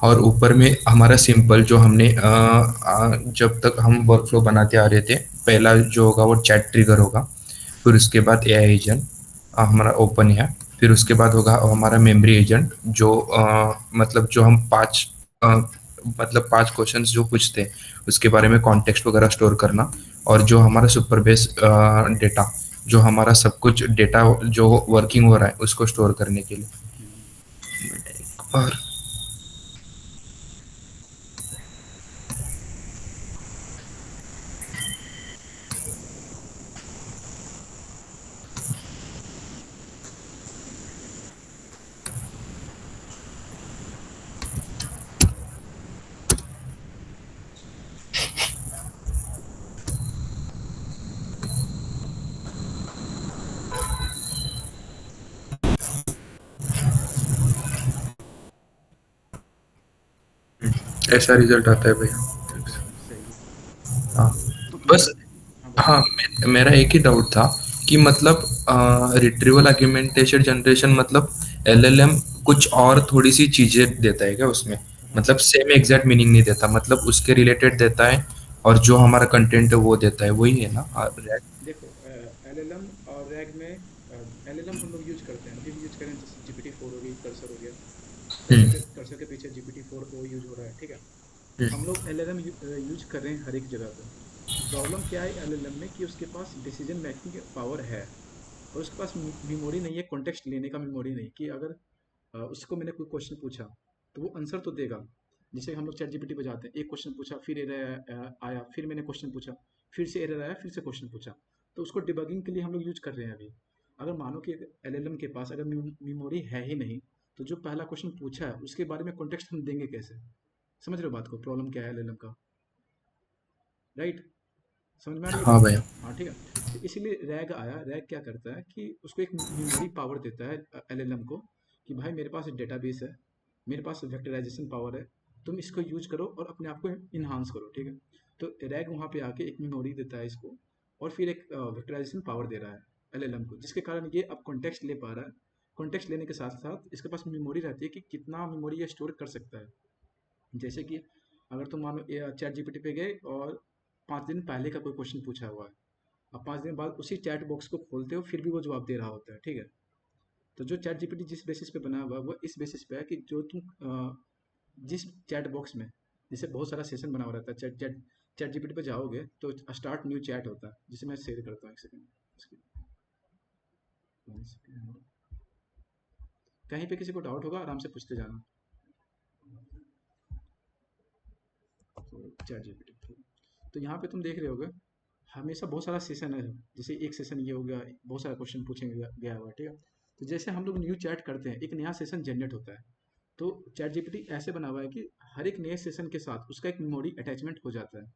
और ऊपर में हमारा सिंपल जो हमने जब तक हम वर्कफ्लो बनाते आ रहे थे, पहला जो होगा वो चैट ट्रिगर होगा। फिर उसके बाद एआई एजेंट हमारा ओपन है। फिर उसके बाद होगा हमारा मेमोरी एजेंट, जो मतलब जो हम मतलब 5 क्वेश्चंस जो पूछते हैं उसके बारे में कॉन्टेक्स्ट वगैरह स्टोर करना। और जो हमारा सुपर बेस डेटा, जो हमारा सब कुछ डेटा जो वर्किंग हो रहा है उसको स्टोर करने के लिए। हम्म, और ऐसा रिजल्ट आता है भैया। सही है। हाँ। तो बस। मतलब, हाँ हाँ, बताइए। मेरा एक ही डाउट था कि मतलब रिट्रीवल आर्गुमेंटेशन जनरेशन मतलब एलएलएम कुछ और थोड़ी सी चीजें देता है क्या उसमें? हाँ मतलब सेम एग्जैक्ट मीनिंग नहीं देता, मतलब उसके रिलेटेड देता है। और जो हमारा कंटेंट है वो देता है, वही है ना हाँ, रैट? देखो, एलएलएम और रैग में, एलएलएम हम लोग यूज करते हैं, अभी भी यूज करें, जैसे जीपीटी 4 हो गई, कर्सर हो गया। हम्म। कर्सर के पीछे जीपीटी 4 ओ यूज हो रहा है, ठीक है। तो हम्म। हम लोग एलएलएम यूज कर रहे हैं हर एक जगह पे। प्रॉब्लम क्या है एलएलएम में कि उसके पास डिसीजन मेकिंग पावर है, और उसके पास मेमोरी नहीं है, कॉन्टेक्स्ट लेने का मेमोरी नहीं, कि अगर उसको मैंने कोई क्वेश्चन पूछा तो वो आंसर तो देगा। जैसे हम लोग चैट जीपीटी पे जाते हैं, एक क्वेश्चन पूछा, फिर एरर आया, फिर मैंने क्वेश्चन पूछा, फिर से एरर आया, फिर से क्वेश्चन पूछा। तो उसको डिबगिंग के लिए हम लोग यूज कर रहे हैं अभी। अगर मानो कि एलएलएम के पास अगर मेमोरी है ही नहीं, तो जो पहला क्वेश्चन पूछा है उसके बारे में कॉन्टेक्स्ट हम देंगे कैसे? समझ रहे हो बात को, प्रॉब्लम क्या है एलएलएम का, राइट? समझ में आ रही है हाँ बात? भैया। हाँ, ठीक है। तो इसीलिए रैग आया। रैग क्या करता है कि उसको एक मेमोरी पावर देता है एलएलएम को, कि भाई मेरे पास डेटाबेस है, मेरे पास वेक्टराइजेशन पावर है, तुम इसको यूज करो और अपने आप को इन्हांस करो, ठीक है। तो रैग वहाँ पे आके एक मेमोरी देता है इसको, और फिर एक वेक्टराइजेशन पावर दे रहा है एलएलएम को, जिसके कारण ये अब कॉन्टेक्स्ट ले पा रहा है। कॉन्टेक्स्ट लेने के साथ साथ इसके पास मेमोरी रहती है कि कितना मेमोरी ये स्टोर कर सकता है। जैसे कि अगर तुम मानो चैट जीपीटी पे गए और 5 दिन पहले का कोई क्वेश्चन पूछा हुआ है, अब 5 दिन बाद उसी चैट बॉक्स को खोलते हो, फिर भी वो जवाब दे रहा होता है, ठीक है। तो जो चैट जीपीटी जिस बेसिस पे बना हुआ है वो इस बेसिस पे है कि जो तुम जिस चैट बॉक्स में, जैसे बहुत सारा सेशन बना हुआ रहता है, चैट चैट चैट जीपीटी पे जाओगे तो स्टार्ट न्यू चैट होता है, जिसे मैं शेयर करता हूँ, एक सेकंड। कहीं पे किसी को डाउट होगा आराम से पूछते जाना। तो चैट जीपीटी, तो यहाँ पे तुम देख रहे होगे हमेशा बहुत सारा सेशन है। जैसे एक सेशन ये हो गया, बहुत सारा क्वेश्चन पूछेंगे गया हुआ, ठीक है। तो जैसे हम लोग न्यू चैट करते हैं, एक नया सेशन जनरेट होता है। तो चैट जीपीटी ऐसे बना हुआ है कि हर एक नए सेशन के साथ उसका एक मेमोरी अटैचमेंट हो जाता है,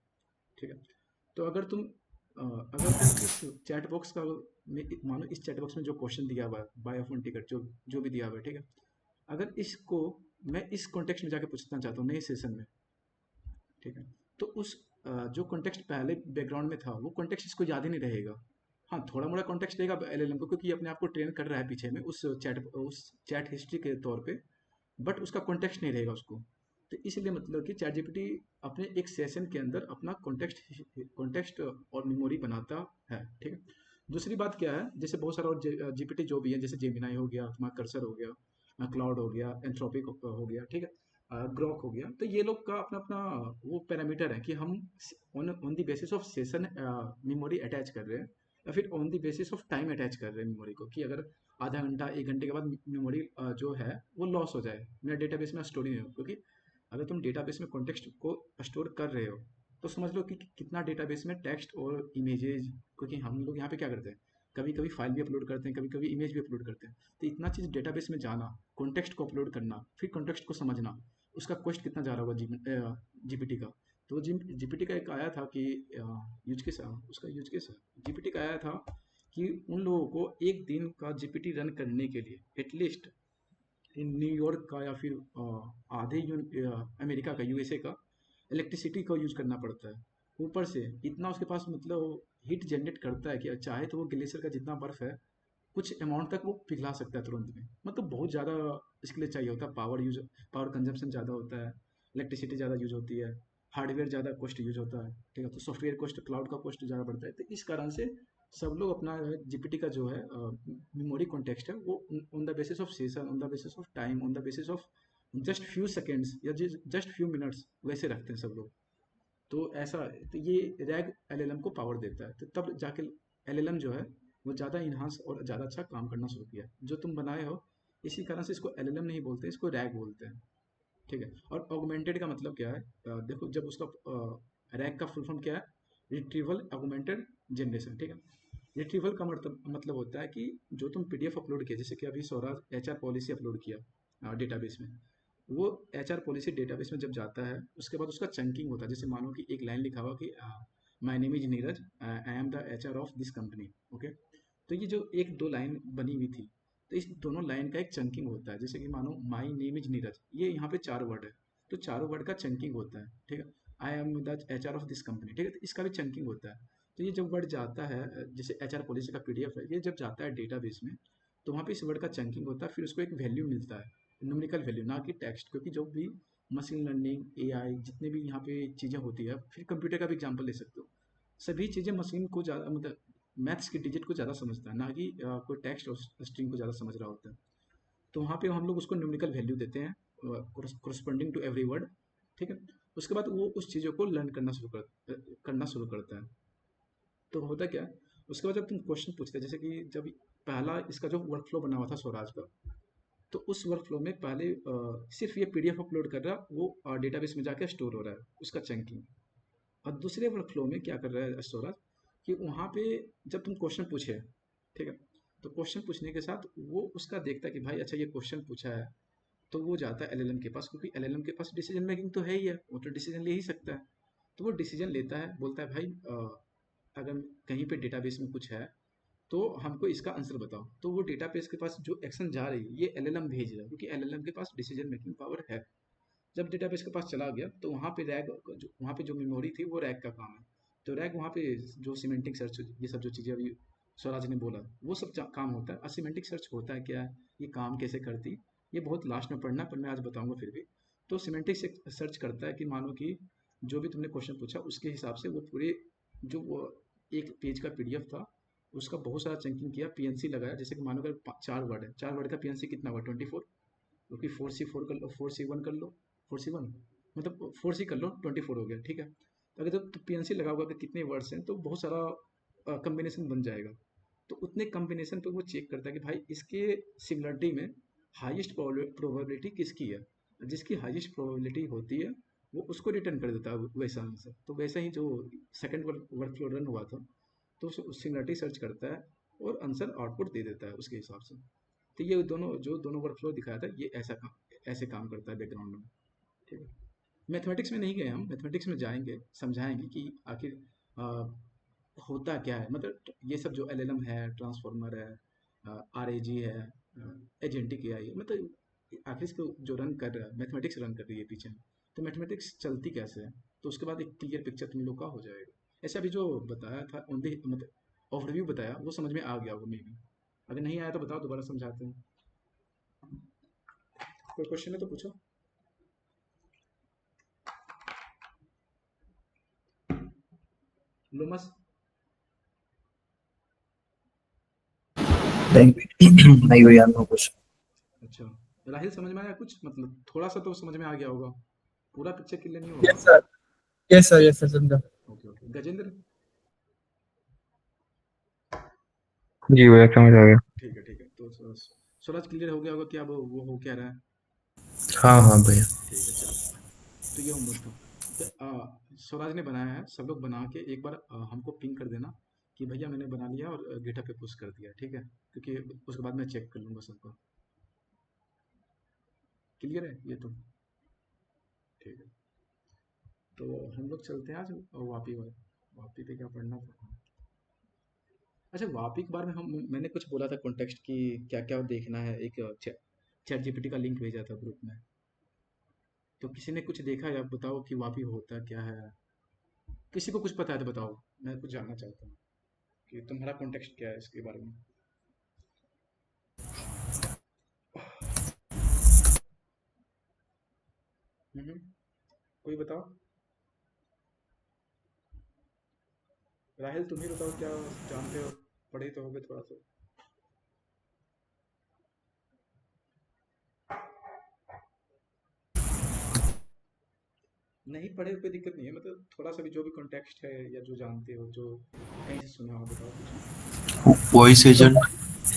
ठीक है। तो अगर तुम इस चैट बॉक्स का मानो इस चैट बॉक्स में जो क्वेश्चन दिया हुआ है, बाय ऑफ वन टिकट, जो जो भी दिया हुआ है, ठीक है। अगर इसको मैं इस कॉन्टेक्स्ट में जाके पूछना चाहता हूँ नए सेशन में, ठीक है। तो जो कॉन्टेक्स्ट पहले बैकग्राउंड में था वो कॉन्टेक्स्ट इसको याद ही नहीं रहेगा। हाँ, थोड़ा मोड़ा कॉन्टेक्स्ट रहेगा एलएलएम को, क्योंकि ये अपने आप को ट्रेन कर रहा है पीछे में उस चैट हिस्ट्री के तौर पे, बट उसका कॉन्टेक्स्ट नहीं रहेगा उसको। तो इसलिए मतलब कि चैट जीपीटी अपने एक सेशन के अंदर अपना कॉन्टेक्स्ट कॉन्टेक्स्ट और मेमोरी बनाता है, ठीक है। दूसरी बात क्या है, जैसे बहुत सारा और जीपीटी जो भी है, जैसे जेमिनाई हो गया, तुम्हारा कर्सर हो गया, क्लाउड हो गया, एंथ्रोपिक हो गया, ठीक है, ग्रॉक हो गया, तो ये लोग का अपना अपना वो पैरामीटर है कि हम on on the basis of session memory attach कर रहे हैं, या फिर on the basis of time attach कर रहे हैं मेमोरी को, कि अगर आधा घंटा 1 घंटे के बाद मेमोरी जो है वो लॉस हो जाए, मेरा डेटाबेस में स्टोर ही नहीं हो। क्योंकि अगर तुम डेटाबेस में कॉन्टेक्स्ट को स्टोर कर रहे हो, तो समझ लो कि कितना डेटाबेस में टेक्स्ट और इमेजेस, क्योंकि हम लोग यहाँ पे क्या करते हैं, कभी कभी फाइल भी अपलोड करते हैं, कभी कभी इमेज भी अपलोड करते हैं। तो इतना चीज़ डेटाबेस में जाना, कॉन्टेक्स्ट को अपलोड करना, फिर कॉन्टेक्स्ट को समझना, उसका कॉस्ट कितना जा रहा होगा जीपीटी का। तो जीपीटी का एक आया था कि यूज केस, उसका यूज केस जीपीटी का आया था कि उन लोगों को एक दिन का जीपीटी रन करने के लिए एटलीस्ट इन न्यूयॉर्क का, या फिर आधे अमेरिका का, यूएसए का इलेक्ट्रिसिटी का यूज करना पड़ता है। ऊपर से इतना उसके पास मतलब हीट जनरेट करता है कि चाहे तो वो ग्लेशियर का जितना बर्फ है कुछ अमाउंट तक वो पिघला सकता है तुरंत में। मतलब बहुत ज़्यादा इसके लिए चाहिए होता है, पावर कंजम्पशन ज़्यादा होता है, इलेक्ट्रिसिटी ज़्यादा यूज होती है, हार्डवेयर ज़्यादा कॉस्ट यूज होता है, ठीक है। तो सॉफ्टवेयर कॉस्ट, क्लाउड का कॉस्ट ज़्यादा बढ़ता है। तो इस कारण से सब लोग अपना जीपीटी का जो है मेमोरी कॉन्टेक्स्ट है वो on the basis of session, on the basis of time, on the basis of just few seconds या जस्ट फ्यू मिनट्स वैसे रखते हैं सब लोग। तो ऐसा, तो ये रैग एलएलएम को पावर देता है। तो तब जाके एलएलएम जो है वो ज़्यादा इन्हांस और ज़्यादा अच्छा काम करना शुरू किया जो तुम बनाए हो। इसी कारण से इसको एलएलएम नहीं बोलते, इसको रैग बोलते हैं, ठीक है। और ऑगमेंटेड का मतलब क्या है? देखो, जब उसका रैग का फुल फॉर्म क्या है? रिट्रीवल ऑगमेंटेड जनरेशन, ठीक है। रिट्रीवल का मतलब होता है कि जो तुम पीडीएफ अपलोड किया, जैसे कि अभी सौराज एचआर पॉलिसी अपलोड किया डेटाबेस में, वो एचआर पॉलिसी डेटाबेस में जब जाता है उसके बाद उसका चंकिंग होता है। जैसे मानो कि एक लाइन लिखा हुआ कि my name is Neeraj, I am the HR of this company, okay. तो ये जो एक दो लाइन बनी हुई थी, तो इस दोनों लाइन का एक चंकिंग होता है। जैसे कि मानो माय नेम इज नीरज, ये यहाँ पे 4 वर्ड है, तो चारों वर्ड का चंकिंग होता है, ठीक है। I am the HR of this company, ठीक है, तो इसका भी चंकिंग होता है। तो ये जब वर्ड जाता है, जैसे एचआर पॉलिसी का पीडीएफ है, ये जब जाता है डेटाबेस में, तो वहाँ पे इस वर्ड का चंकिंग होता है, फिर उसको एक वैल्यू मिलता है, न्यूमेरिकल वैल्यू, ना कि टेक्स्ट। क्योंकि जो भी मशीन लर्निंग, एआई, जितने भी यहाँ पे चीज़ें होती है, फिर कंप्यूटर का भी एग्जांपल ले सकते हो, सभी चीज़ें मशीन को ज़्यादा, मतलब मैथ्स की डिजिट को ज़्यादा समझता है, ना कि कोई टेक्स्ट और स्ट्रिंग को ज़्यादा समझ रहा होता है। तो वहाँ पे हम लोग उसको न्यूमेरिकल वैल्यू देते हैं कोरस्पॉन्डिंग टू एवरी वर्ड, ठीक है। उसके बाद वो उस चीज़ों को लर्न करना शुरू करता है। तो होता क्या है, उसके बाद जब तुम क्वेश्चन पूछते हैं, जैसे कि जब पहला इसका जो वर्क फ्लो बना हुआ था स्वराज का, तो उस वर्क फ्लो में पहले सिर्फ ये पीडीएफ अपलोड कर रहा, वो डेटाबेस में जाकर स्टोर हो रहा है उसका चंकिंग। और दूसरे वर्क फ्लो में क्या कर रहा है स्वराज, कि वहाँ पे जब तुम क्वेश्चन पूछे, ठीक है, तो क्वेश्चन पूछने के साथ वो उसका देखता है कि भाई अच्छा ये क्वेश्चन पूछा है, तो वो जाता है एलएलएम के पास, क्योंकि एलएलएम के पास डिसीजन मेकिंग तो है ही है, वो तो डिसीजन ले ही सकता है। तो वो डिसीजन लेता है, बोलता है भाई अगर कहीं पे डेटाबेस में कुछ है तो हमको इसका आंसर बताओ। तो वो डेटाबेस के पास जो एक्शन जा रही है ये एलएलएम भेज रहा है, क्योंकि एलएलएम के पास डिसीजन मेकिंग पावर है। जब डेटाबेस के पास चला गया तो वहाँ पे रैग, जो वहाँ पे जो मेमोरी थी वो रैग का काम है। तो रैग वहाँ पे जो सिमेंटिक सर्च, ये सब जो चीज़ें अभी स्वराज ने बोला, वो सब काम होता है। और सिमेंटिक सर्च होता है क्या, ये काम कैसे करती, ये बहुत लास्ट में पढ़ना, पर मैं आज बताऊंगा फिर भी। तो सिमेंटिक सर्च करता है कि मानो कि जो भी तुमने क्वेश्चन पूछा उसके हिसाब से वो पूरे, जो वो एक पेज का पीडीएफ था उसका बहुत सारा चंकिंग किया, पीएनसी लगाया। जैसे कि मानो अगर 4 वर्ड है, 4 वर्ड का पीएनसी कितना हुआ, 24, क्योंकि 4C4 कर लो, 4C1 कर लो, 4C1 मतलब 4C कर लो, 24 हो गया, ठीक है। तो अगर तो पीएनसी लगा होगा कि कितने वर्ड्स हैं, तो बहुत सारा कम्बिनेशन बन जाएगा। तो उतने कम्बिनेशन पे वो चेक करता है कि भाई इसके सिमिलरिटी में हाईएस्ट प्रोबेबिलिटी किसकी है। जिसकी हाईएस्ट प्रोबेबिलिटी होती है वो उसको रिटर्न कर देता है वैसा आंसर। तो वैसा ही जो सेकंड वर्क फ्लो रन हुआ था, तो सिमिलरिटी सर्च करता है और आंसर आउटपुट दे देता है उसके हिसाब से। तो ये दोनों वर्क फ्लो दिखाया था, ये ऐसे काम करता है बैकग्राउंड में, ठीक है। मैथमेटिक्स में नहीं गए हम, मैथमेटिक्स में जाएंगे, समझाएंगे कि आखिर होता क्या है। मतलब ये सब जो एलएलएम है, ट्रांसफॉर्मर है, आरएजी है, एजेंटिक एआई है, मतलब आखिर इसको जो रन कर रहा है, मैथमेटिक्स रन कर रही है पीछे। तो मैथमेटिक्स चलती कैसे है, तो उसके बाद एक क्लियर पिक्चर तुम लोग का हो जाएगा। ऐसे अभी जो बताया था ओनली, मतलब ओवरव्यू बताया, वो समझ में आ गया होगा मे बी। अगर नहीं आया तो बताओ, दोबारा समझाते हैं। कोई क्वेश्चन है तो पूछो। लोमस। नहीं नहीं भैया, नो कुछ। अच्छा, राहिल समझ में आया कुछ? मतलब थोड़ा सा तो समझ में आ गया होगा, पूरा पिक्चर क्लियर नहीं यस होगा। Sir, yes sir, yes sir, समझा। Okay okay, Gajendra. जी भैया समझ आ गया। ठीक है ठीक है, तो सूरज क्लियर हो गया होगा कि अब वो हो क्या रहा है। हाँ हाँ भैया। ठीक है चलो। तो ये होमवर्क था। तो स्वराज ने बनाया है, सब लोग बना के एक बार हमको पिंग कर देना कि भैया मैंने बना लिया और गिटहब पे पुश कर दिया, ठीक है। क्योंकि उसके बाद मैं चेक कर लूंगा सबको। क्लियर है ये तो? ठीक है। तो हम लोग चलते हैं आज वापी वाले। वापी पे क्या पढ़ना था? अच्छा, वापी के बारे में मैंने कुछ बोला था कॉन्टेक्स्ट की, क्या क्या देखना है। एक चैट जीपीटी का लिंक भेजा था ग्रुप में, तो किसी ने कुछ देखा या बताओ कि वापी होता क्या है। किसी को कुछ पता है तो बताओ, मैं कुछ जानना चाहता हूँ कि तुम्हारा कॉन्टेक्स्ट क्या है इसके बारे में। कोई बताओ। राहिल तुम ही बताओ, क्या जानते हो, पढ़े तो होगे थोड़ा सा। नहीं पढ़े कोई दिक्कत नहीं है, मतलब थोड़ा सा भी जो भी कॉन्टेक्स्ट है या जो जानते हो, जो कहीं से सुना हो, बताओ कुछ। वॉइस तो एजेंट।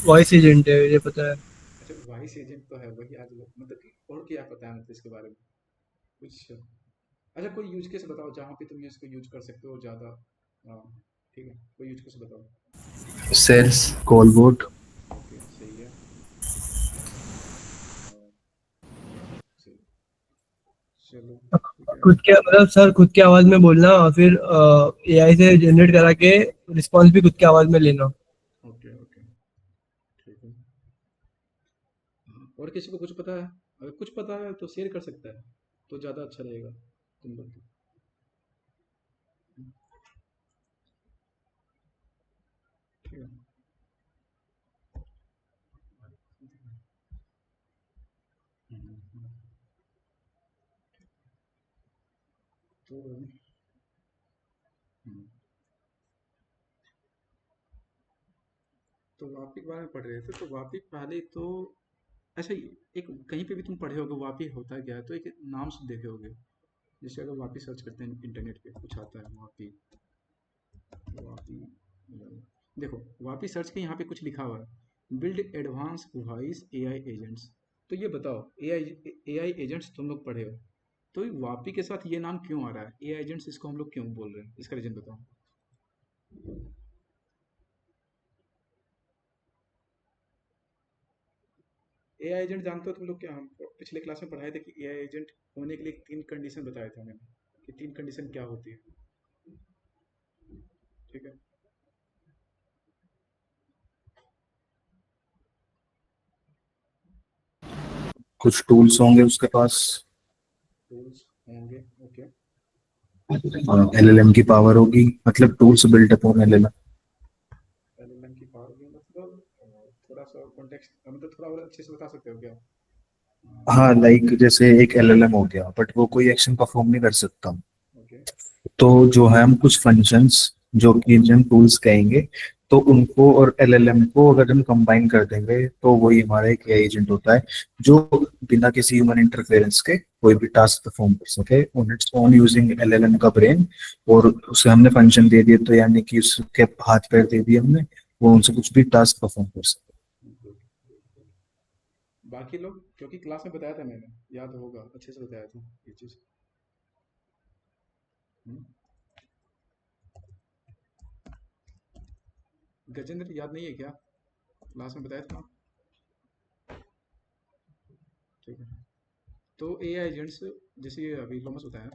वॉइस एजेंट है, ये पता है। अच्छा, वॉइस एजेंट तो है वही आज लोग, मतलब कि और क्या पता है मतलब इसके बारे में कुछ। अच्छा, कोई यूज केस बताओ जहाँ पे तुम इसको यूज कर सकते हो ज़्यादा। हाँ, ठीक है, कोई यूज केस बताओ। सेल्स। कॉलबोट। ओके, सही है। हाँ, सही। चलो, ठीक है। खुद के मतलब सर खुद की आवाज में बोलना और फिर एआई से जनरेट करा के रिस्पॉन्स भी खुद की आवाज में लेना। ओके ओके, ठीक है। हाँ, और किसी को कुछ पता है? अगर कुछ पता है तो शेयर कर सकता है, तो ज़्यादा अच्छा रहेगा तुम लोग को। ठीक है। हम्म, तो हम्म, तो वापी के बारे में पढ़ रहे थे, तो वापी पहले तो अच्छा, एक कहीं पे भी तुम पढ़े होगे वापी होता क्या है, तो एक नाम से देखे होगे। जैसे अगर वापी सर्च करते हैं इंटरनेट पे, कुछ आता है वापी। वापी देखो, वापी सर्च के यहाँ पे कुछ लिखा हुआ है, build advance voice AI agents. तो ये बताओ, एआई एजेंट्स तुम लोग पढ़े हो, तो ये वापी के साथ ये नाम क्यों आ रहा है, एआई एजेंट्स इसको हम लोग क्यों बोल रहे हैं, इसका रीजन बताओ। एआई एजेंट जानते हो तुम लोग क्या, हम पिछले क्लास में पढ़ाए थे कि एआई एजेंट होने के लिए तीन कंडीशन बताए थे मैंने, कि तीन कंडीशन क्या होती है। ठीक है। कुछ टूल्स होंगे उसके पास। टूल्स होंगे, ओके। एलएलएम की पावर होगी, मतलब tools built upon LLM. LLM की पावर भी मतलब थोड़ा सा कॉन्टेक्स्ट, मतलब थोड़ा और अच्छे से बता सकते हो क्या? हाँ, लाइक जैसे एक एलएलएम हो गया बट वो कोई एक्शन परफॉर्म नहीं कर सकता। ओके। तो जो है हम कुछ फंक्शंस जो कि हम टूल्स कहेंगे, तो उनको और एलएलएम को अगर हम कंबाइन कर देंगे तो वही हमारा एक एआई एजेंट होता है, जो बिना किसी ह्यूमन इंटरफेरेंस के कोई भी टास्क परफॉर्म कर सके on its own using LLM का ब्रेन। और उसे हमने फंक्शन दे दिए तो यानी कि उसके हाथ पैर दे दिए हमने, वो उनसे कुछ भी टास्क परफॉर्म कर सके। बाकी लोग, क्योंकि क्लास में बताया था मैंने, याद होगा, अच्छे से बताया था ये चीज़। हम्म, गजेंद्र याद नहीं है क्या, क्लास में बताया था ना? ठीक है। तो एआई एजेंट्स, जैसे ये अभी लोमस बताया,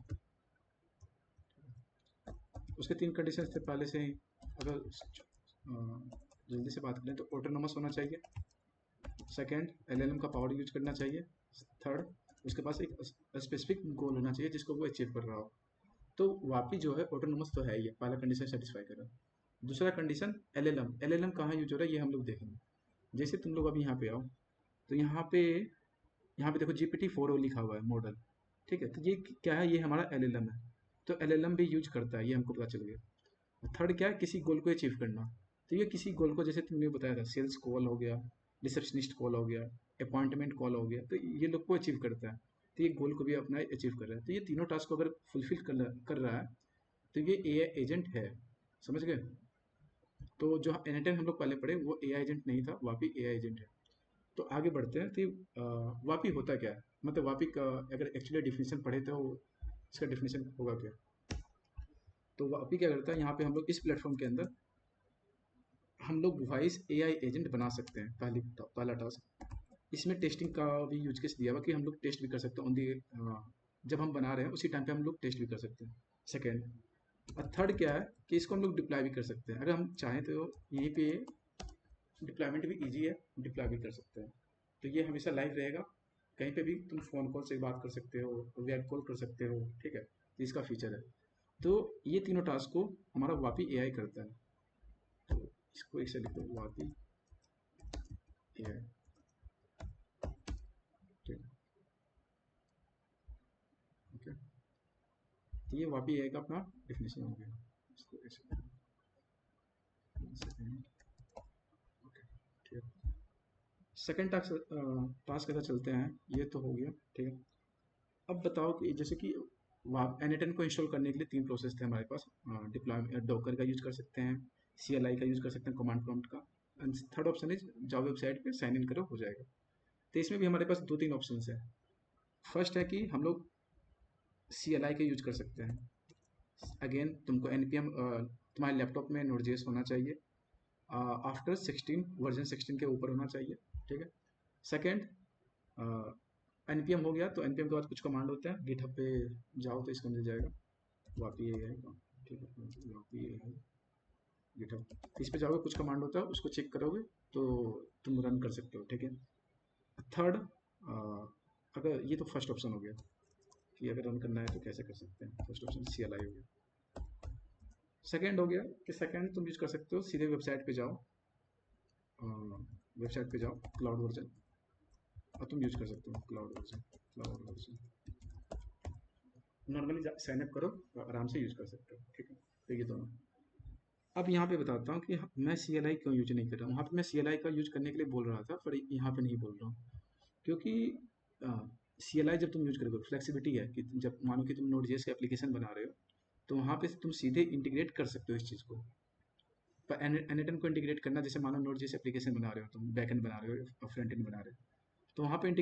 उसके तीन कंडीशन थे पहले से ही। अगर जल्दी से बात करें तो ऑटोनोमस होना चाहिए, सेकंड एलएलएम का पावर यूज करना चाहिए, थर्ड उसके पास एक स्पेसिफिक गोल होना चाहिए जिसको वो अचीव कर रहा हो। तो वापी जो है ऑटोनोमस तो है ही है, पहला कंडीशन सेटिस्फाई कर रहा है। दूसरा कंडीशन एलएलएम, एलएलएम कहाँ यूज हो रहा है ये हम लोग देखेंगे। जैसे तुम लोग अभी यहाँ पे आओ, तो यहाँ पे देखो GPT-4o लिखा हुआ है मॉडल। ठीक है, तो ये क्या है, ये हमारा एलएलएम है। तो एलएलएम भी यूज करता है, ये हमको पता चल गया। थर्ड क्या है, किसी गोल को अचीव करना। तो ये किसी गोल को, जैसे तुमने बताया था, सेल्स कॉल हो गया, रिसेप्शनिस्ट कॉल हो गया, अपॉइंटमेंट कॉल हो गया, तो ये लोग को अचीव करता है। तो ये गोल को भी अपना अचीव कर रहा है, तो ये तीनों टास्क को अगर फुलफिल कर रहा है, तो ये ए एजेंट है। समझ गए? तो जो एनएटएन हम लोग पहले पढ़े वो ए एजेंट नहीं था, वापी ए एजेंट है। तो आगे बढ़ते हैं, तो वापी होता क्या है, मतलब वापी का अगर एक्चुअली डिफिनेशन पढ़े तो इसका डिफिनेशन होगा क्या। तो वापी क्या करता है, यहाँ पे हम लोग इस प्लेटफॉर्म के अंदर हम लोग वॉइस एआई एजेंट बना सकते हैं, पहला टास्क। इसमें टेस्टिंग का भी यूज केस दिया हुआ कि हम लोग टेस्ट भी कर सकते हैं जब हम बना रहे हैं उसी टाइम पे हम लोग टेस्ट भी कर सकते हैं। सेकेंड, और थर्ड क्या है कि इसको हम लोग डिप्लॉय भी कर सकते हैं, अगर हम चाहें तो यहीं पे डिप्लॉयमेंट भी इजी है, डिप्लॉय भी कर सकते हैं। तो ये हमेशा लाइव रहेगा, कहीं पे भी तुम फ़ोन कॉल से बात कर सकते हो, वेब कॉल कर सकते हो। ठीक है, तो इसका फीचर है। तो ये तीनों टास्क को हमारा वापी एआई करता है। तो इसको एक से लिखो, वापी एआई। ठीक है। ठीक है, तो ये वापी ए का अपना डेफिनेशन हो गया। इसको ऐसे ओके, ठीक है। सेकंड टास्क का चलते हैं, ये तो हो गया, ठीक है। अब बताओ कि जैसे कि एन को इंस्टॉल करने के लिए तीन प्रोसेस थे हमारे पास। डिप्लॉय डॉकर का यूज कर सकते हैं, CLI का यूज कर सकते हैं, कमांड प्रॉम्प्ट का, एंड थर्ड ऑप्शन इज जाओ वेबसाइट पे साइन इन करो, हो जाएगा। तो इसमें भी हमारे पास दो तीन ऑप्शन है। फर्स्ट है कि हम लोग CLI का यूज कर सकते हैं। अगेन तुमको npm तुम्हारे लैपटॉप में Node.js होना चाहिए, आफ्टर 16 वर्जन 16 के ऊपर होना चाहिए, ठीक है। सेकेंड, npm हो गया तो npm के बाद कुछ कमांड होते हैं, गिटहब पे जाओ तो इसका मिल जाएगा, वापी ये है, ठीक है, वापी ये है गिटहब। इस पे जाओगे, कुछ कमांड होता है, उसको चेक करोगे तो तुम रन कर सकते हो, ठीक है। थर्ड, अगर ये तो फर्स्ट ऑप्शन हो गया कि अगर रन करना है तो कैसे कर सकते हैं, फर्स्ट ऑप्शन CLI हो गया। सेकेंड हो गया कि सेकेंड तुम यूज कर सकते हो, सीधे वेबसाइट पे जाओ, वेबसाइट पे जाओ, क्लाउड वर्जन, और तुम यूज कर सकते हो cloud version normally sign up करो, आराम से यूज कर सकते हो, ठीक है। तो ये दोनों। अब यहाँ पे बताता हूँ कि मैं CLI क्यों यूज नहीं कर रहा हूँ। वहाँ पे मैं CLI का यूज करने के लिए बोल रहा था, पर यहाँ पे नहीं बोल रहा हूँ, क्योंकि CLI जब तुम यूज करोगे, फ्लेक्सिबिलिटी है कि जब मानो कि तुम Node.js का एप्लीकेशन बना रहे हो, तो वहाँ पे तुम सीधे इंटीग्रेट कर सकते हो इस चीज़ को। पर एन को इंटीग्रेट करना, जैसे मानो Node.js एप्लीकेशन बना रहे हो, तुम बैक एंड बना रहे हो, फ्रंट एंड बना रहे हो, तो वहाँ पे एन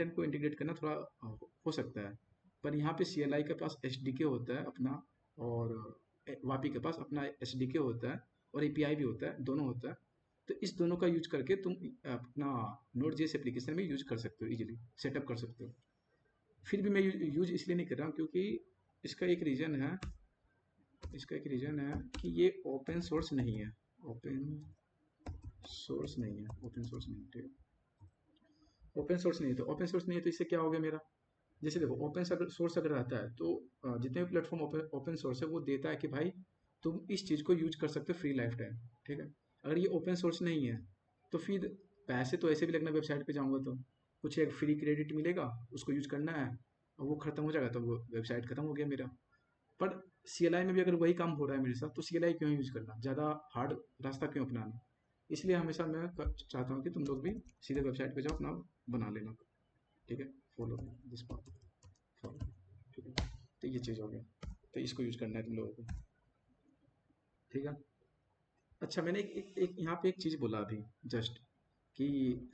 को इंटीग्रेट करना थोड़ा हो सकता है। पर यहाँ पे CLI के पास SDK होता है अपना, और वापी के पास अपना SDK होता है, और API भी होता है, दोनों होता है। तो इस दोनों का यूज करके तुम अपना Node.js एप्लीकेशन में यूज कर सकते हो, इजीली सेटअप कर सकते हो। फिर भी मैं यूज इसलिए नहीं कर रहा हूँ क्योंकि इसका एक रीज़न है, कि ये ओपन सोर्स नहीं है, ओपन सोर्स नहीं, ठीक है। ओपन सोर्स नहीं है तो इससे क्या हो गया मेरा, जैसे देखो ओपन सोर्स अगर रहता है तो जितने भी प्लेटफॉर्म ओपन सोर्स है वो देता है कि भाई तुम इस चीज़ को यूज कर सकते हो फ्री लाइफ टाइम, ठीक है। अगर ये ओपन सोर्स नहीं है तो फिर पैसे तो ऐसे भी लगना, वेबसाइट पे जाऊंगा तो कुछ एक फ्री क्रेडिट मिलेगा, उसको यूज करना है, और वो खत्म हो जाएगा तो वो वेबसाइट खत्म हो गया मेरा। पर CLI में भी अगर वही काम हो रहा है मेरे साथ, तो CLI क्यों यूज करना, ज़्यादा हार्ड रास्ता क्यों अपनाना। इसलिए हमेशा मैं चाहता हूँ कि तुम लोग भी सीधे वेबसाइट पे जाओ, अपना बना लेना, ठीक है। फॉलो दिस पाथ, फॉलो, ठीक है। तो ये चीज़ हो गया, तो इसको यूज करना है तुम लोगों को, ठीक है। अच्छा, मैंने एक यहाँ पे एक चीज़ बोला अभी जस्ट, कि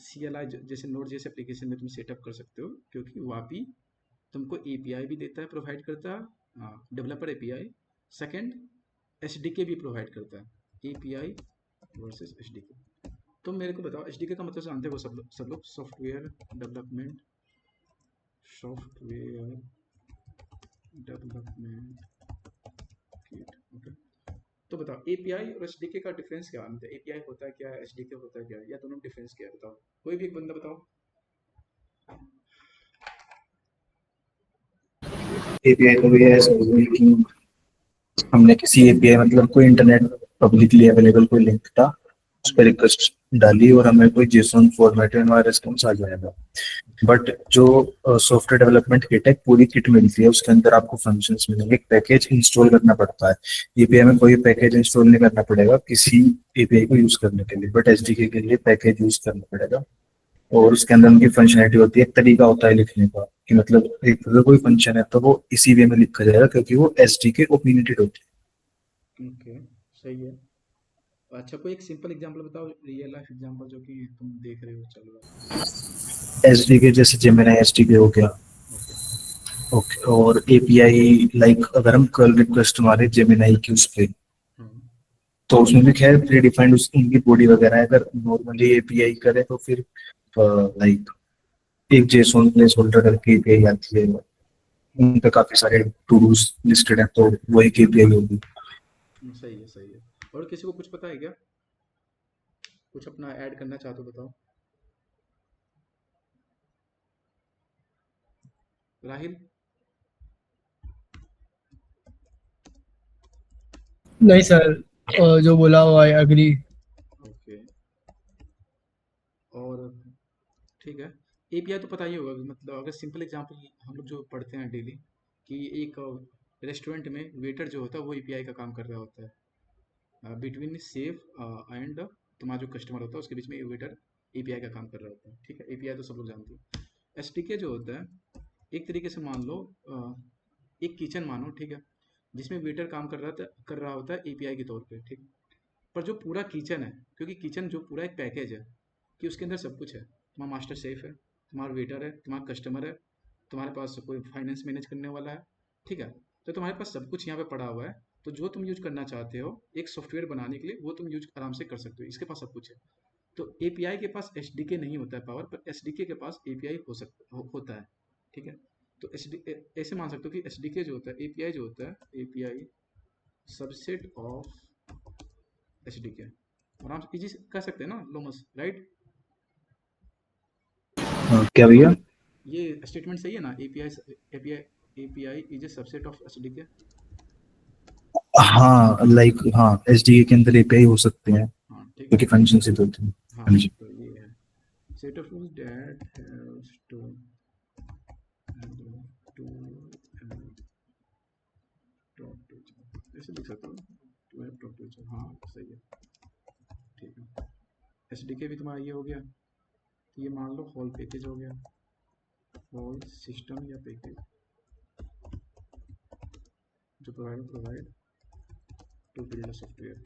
CLI जैसे Node.js एप्लीकेशन में तुम सेटअप कर सकते हो, क्योंकि वापी तुमको API भी देता है, प्रोवाइड करता है, डेवलपर API। सेकंड, SDK भी प्रोवाइड करता है, API वर्सेस SDK। तुम मेरे को बताओ, SDK का मतलब जानते हो सब लोग, सॉफ्टवेयर डेवलपमेंट किट, ओके। तो बताओ API और SDK का डिफरेंस क्या है, मतलब API होता है क्या, SDK होता है क्या, या दोनों डिफरेंस क्या है, बताओ, कोई भी एक बंदा बताओ। एपीआई तो भी ऐसा हो गया कि हमने किसी एपीआई मतलब कोई इंटरनेट पब्लिकली अवेलेबल कोई लिंक था, उस पर रिक्वेस्ट डाली और हमें कोई जेसन फॉर्मेट में हमारा रिस्पॉन्स आ जाएगा। बट जो सॉफ्टवेयर डेवलपमेंट किट है, पूरी किट मिलती है, उसके अंदर आपको फंक्शंस मिलेंगे, एक पैकेज इंस्टॉल करना पड़ता है। एपीआई में कोई पैकेज इंस्टॉल नहीं करना पड़ेगा किसी एपीआई को यूज करने के लिए, बट एसडीके के लिए पैकेज यूज करना पड़ेगा। और उसके अंदर उनकी फंक्शनैलिटी होती है, एक तरीका होता है लिखने का, कि मतलब एक अगर कोई फंक्शन है तो वो इसी वे में लिखा जाएगा, क्योंकि वो एसडीके ओपिनियटेड होती ओके, सही है। अच्छा, कोई एक सिंपल एग्जांपल बताओ, रियल लाइफ एग्जांपल जो कि तुम देख रहे हो चल रहा है। एसडीके जैसे जेमिनी एसडीके हो गया। है। ओके। ओके, और एपीआई लाइक अगर हम कल रिक्वेस्ट हमारे जेमिनी की उस पे, हम्म। तो उसमें भी खैर प्री डिफाइंड उनकी बॉडी वगैरह है। अगर नॉर्मली एपीआई करे तो फिर लाइक एक जेसोन प्लेस होल्डर करके एपीआई आती है, उन पे काफी सारे टूल्स लिस्टेड हैं, तो वही एपीआई होगी। सही है, सही है। और किसी को कुछ पता है क्या, कुछ अपना ऐड करना चाहो तो बताओ। राहिल। नहीं सर, जो बोला वो आई अग्री। ओके। और ठीक है, API तो पता ही होगा, मतलब अगर सिंपल एग्जांपल हम लोग जो पढ़ते हैं डेली, कि एक रेस्टोरेंट में वेटर जो होता है वो एपीआई का काम कर रहा होता है, बिटवीन सेफ एंड तुम्हारा जो कस्टमर होता है उसके बीच में वेटर एपीआई का काम कर रहा होता है, ठीक है। एपीआई तो सब लोग जानते हैं। एसडीके जो होता है एक तरीके से मान लो एक किचन मानो, ठीक है, जिसमें वेटर काम कर रहा होता है एपीआई के तौर पे, ठीक। पर जो पूरा किचन है, क्योंकि किचन जो पूरा एक पैकेज है कि उसके अंदर सब कुछ है, तुम्हारा मास्टर शेफ है, तुम्हारा वेटर है, तुम्हारा कस्टमर है, तुम्हारे पास कोई फाइनेंस मैनेज करने वाला है, ठीक है। तो तुम्हारे पास सब कुछ यहाँ पे पड़ा हुआ है। तो जो तुम यूज करना चाहते हो एक सॉफ्टवेयर बनाने के लिए वो तुम यूज आराम से कर सकते हो, इसके पास सब कुछ है। तो एपीआई के पास एसडीके नहीं होता है पावर, पर एसडीके के पास एपीआई होता है, ठीक है। तो ऐसे मान सकते हो कि एसडीके जो होता है, एपीआई जो होता है, एपीआई सबसेट ऑफ एसडीके, आराम से इजी कह सकते हैं ना लोमस, राइट। क्या भैया? ये स्टेटमेंट सही है ना? API is a subset of SDK. हाँ लाइक हाँ, एसडीए के अंदर एपीआई हो सकते हैं हाँ ठीक है। क्योंकि फंक्शन से होते हैं। हाँ हाँ जी। तो ये है set of rules that haves to talk to each other, ऐसे लिख सकता हूँ, to have talk to each other. हाँ सही है, ठीक है। एसडीके भी तुम्हारा ये हो गया। तो ये मान लो होल पैकेज हो गया, होल सिस्टम या पैकेज जो प्रोवाइड टू बिल्ड सॉफ्टवेयर,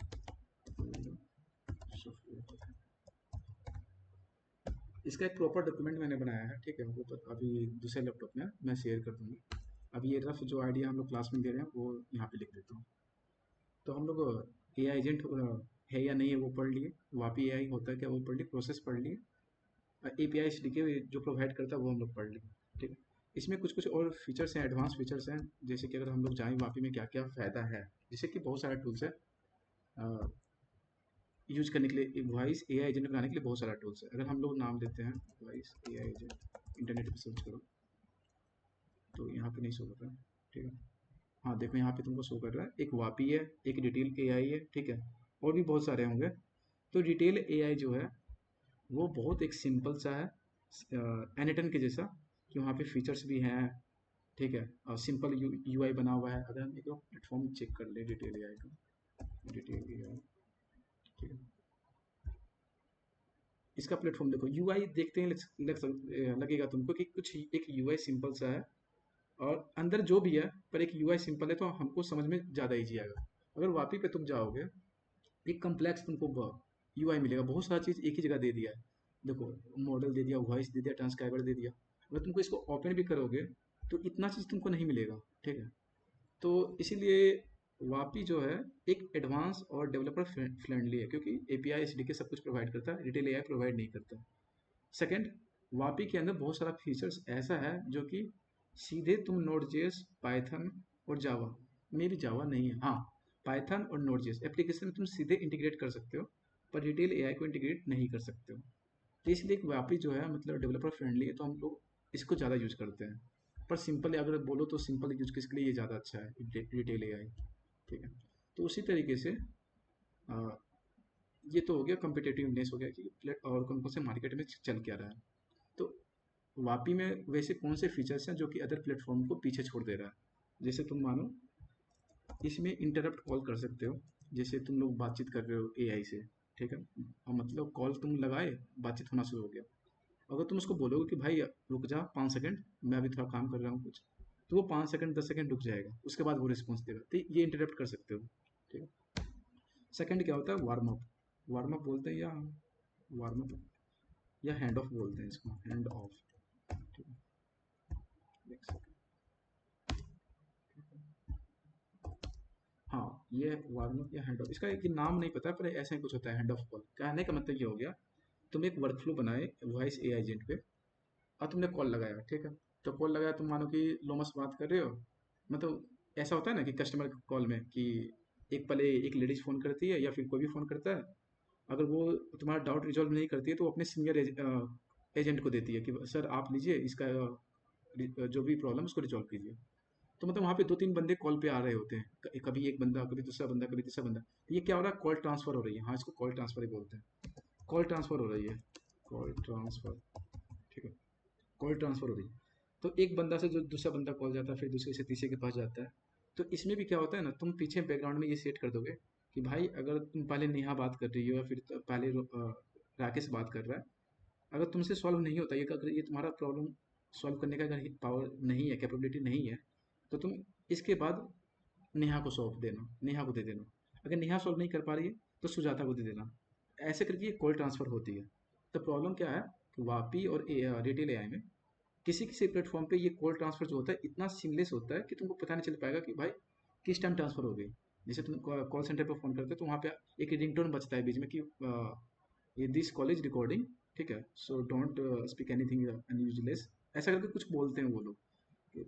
इसका एक प्रॉपर डॉक्यूमेंट मैंने बनाया है, ठीक है। वो तो अभी दूसरे लैपटॉप में मैं शेयर कर दूंगा। अभी ये रफ जो आइडिया हम लोग क्लास में दे रहे हैं वो यहाँ पे लिख देता हूँ। तो हम लोग ए आई एजेंट है या नहीं है वो पढ़ लिए, वापी ए आई होता है क्या वो पढ़ लिए, प्रोसेस पढ़ लिए, A P I S D के जो प्रोवाइड करता है वो हम लोग पढ़ लिए, ठीक है। इसमें कुछ कुछ और फीचर्स हैं, एडवांस फीचर्स हैं, जैसे कि अगर हम लोग जाएँ वापी में क्या क्या फ़ायदा है, जैसे कि बहुत सारे टूल्स है यूज करने के लिए। वॉइस ए आई एजेंट बनाने के लिए बहुत सारा टूल्स है। अगर हम लोग नाम लेते हैं voice A I agent, internet पे सर्च करो तो यहाँ पे नहीं शो कर रहा है, ठीक है। हाँ देखो यहाँ पे तुमको शो कर रहा है, एक वापी है, एक डिटेल ए आई है, ठीक है, और भी बहुत सारे होंगे। तो डिटेल ए आई जो है वो बहुत एक सिंपल सा है, एनेटन के जैसा, कि वहाँ पे फीचर्स भी हैं, ठीक है, और सिंपल यू आई बना हुआ है। अगर हम एक प्लेटफॉर्म चेक कर ले डिटेल ए आई का, डिटेल ए आई, ठीक है, इसका प्लेटफॉर्म देखो, यूआई देखते हैं लगेगा तुमको कि कुछ एक यूआई सिंपल सा है, और अंदर जो भी है पर एक यूआई सिंपल है तो हमको समझ में ज़्यादा इजी आएगा। अगर वापी पे तुम जाओगे एक कम्प्लेक्स तुमको यूआई मिलेगा, बहुत सारा चीज़ एक ही जगह दे दिया है। देखो मॉडल दे दिया, वॉइस दे दिया, ट्रांसक्राइबर दे दिया। अगर तुमको इसको ओपन भी करोगे तो इतना चीज़ तुमको नहीं मिलेगा, ठीक है। तो इसीलिए वापी जो है एक एडवांस और डेवलपर फ्रेंडली है, क्योंकि एपीआई एसडीके सब कुछ प्रोवाइड करता है, रिटेल एआई प्रोवाइड नहीं करता। सेकंड, वापी के अंदर बहुत सारा फीचर्स ऐसा है जो कि सीधे तुम नोड जेएस, पाइथन और जावा, में भी जावा नहीं है, हाँ पाइथन और नोड जेएस एप्लीकेशन में तुम सीधे इंटीग्रेट कर सकते हो, पर रिटेल एआई को इंटीग्रेट नहीं कर सकते हो। तो इसलिए एक वापी जो है मतलब डेवलपर फ्रेंडली है, तो हम लोग इसको ज़्यादा यूज करते हैं। पर सिंपल अगर बोलो तो सिंपल यूज केस के लिए ये ज़्यादा अच्छा है रिटेल एआई, ठीक है। तो उसी तरीके से आ, ये तो हो गया कम्पिटेटिवनेस, हो गया कि और कौन कौन से मार्केट में चल क्या रहा है। तो वापी में वैसे कौन से फीचर्स हैं जो कि अदर प्लेटफॉर्म को पीछे छोड़ दे रहा है। जैसे तुम मानो इसमें इंटरप्ट कॉल कर सकते हो, जैसे तुम लोग बातचीत कर रहे हो एआई से, ठीक है, और मतलब कॉल तुम लगाए, बातचीत होना शुरू हो गया। अगर तुम उसको बोलोगे कि भाई रुक जा 5 सेकंड, मैं अभी थोड़ा काम कर रहा हूँ कुछ, तो वो 5 सेकंड 10 सेकंड रुक जाएगा, उसके बाद वो रिस्पॉन्स देगा। तो ये इंटरप्ट कर सकते हो, ठीक है। सेकंड क्या होता है, वार्म अप, वार्म अप बोलते हैं या वार्म अप या हैंड ऑफ बोलते हैं इसको, हैंड ऑफ, ठीक है। एक सेकंड, हाँ ये वार्म अप या हैंड ऑफ, इसका एक नाम नहीं पता पर ऐसा ही कुछ होता है हैंड ऑफ कॉल। कहने का मतलब ये हो गया, तुम एक वर्कफ्लो बनाए वॉइस ए एजेंट पे, और तुमने कॉल लगाया, ठीक है। तो कॉल लगाया, तुम मानो कि लोमस बात कर रहे हो, मतलब ऐसा होता है ना कि कस्टमर कॉल में कि एक पहले एक लेडीज फ़ोन करती है या फिर कोई भी फ़ोन करता है, अगर वो तुम्हारा डाउट रिजॉल्व नहीं करती है तो वो अपने सीनियर एजेंट को देती है कि सर आप लीजिए इसका जो भी प्रॉब्लम उसको रिजॉल्व कीजिए। तो मतलब वहाँ पे 2-3 बंदे कॉल पे आ रहे होते हैं, कभी एक बंदा, कभी दूसरा बंदा, कभी तीसरा बंदा। तो ये क्या हो रहा है, कॉल ट्रांसफ़र हो रही है, हाँ इसको कॉल ट्रांसफ़र ही बोलते हैं। कॉल ट्रांसफ़र हो रही है, कॉल ट्रांसफ़र, ठीक है, कॉल ट्रांसफ़र हो रही है। तो एक बंदा से जो दूसरा बंदा कॉल जाता है, फिर दूसरे से तीसरे के पास जाता है। तो इसमें भी क्या होता है ना, तुम पीछे बैकग्राउंड में ये सेट कर दोगे कि भाई अगर तुम पहले नेहा बात कर रही हो या फिर पहले राकेश बात कर रहा है, अगर तुमसे सॉल्व नहीं होता ये, अगर ये तुम्हारा प्रॉब्लम सॉल्व करने का अगर पावर नहीं है, कैपेबिलिटी नहीं है, तो तुम इसके बाद नेहा को सौंप देना, नेहा को दे देना। अगर नेहा सॉल्व नहीं कर पा रही है तो सुजाता को दे देना। ऐसे करके ये कॉल ट्रांसफ़र होती है। तो प्रॉब्लम क्या है कि वापी और रिटेल एआई में किसी किसी प्लेटफॉर्म पे ये कॉल ट्रांसफ़र जो होता है इतना सीमलेस होता है कि तुमको पता नहीं चल पाएगा कि भाई किस टाइम ट्रांसफ़र हो गई। जैसे तुम कॉल सेंटर पर फ़ोन करते हो तो वहाँ पे एक रिंगटोन बजता है बीच में कि ये दिस कॉल इज रिकॉर्डिंग, ठीक है, so don't speak anything unusual, ऐसा करके कुछ बोलते हैं वो लोग।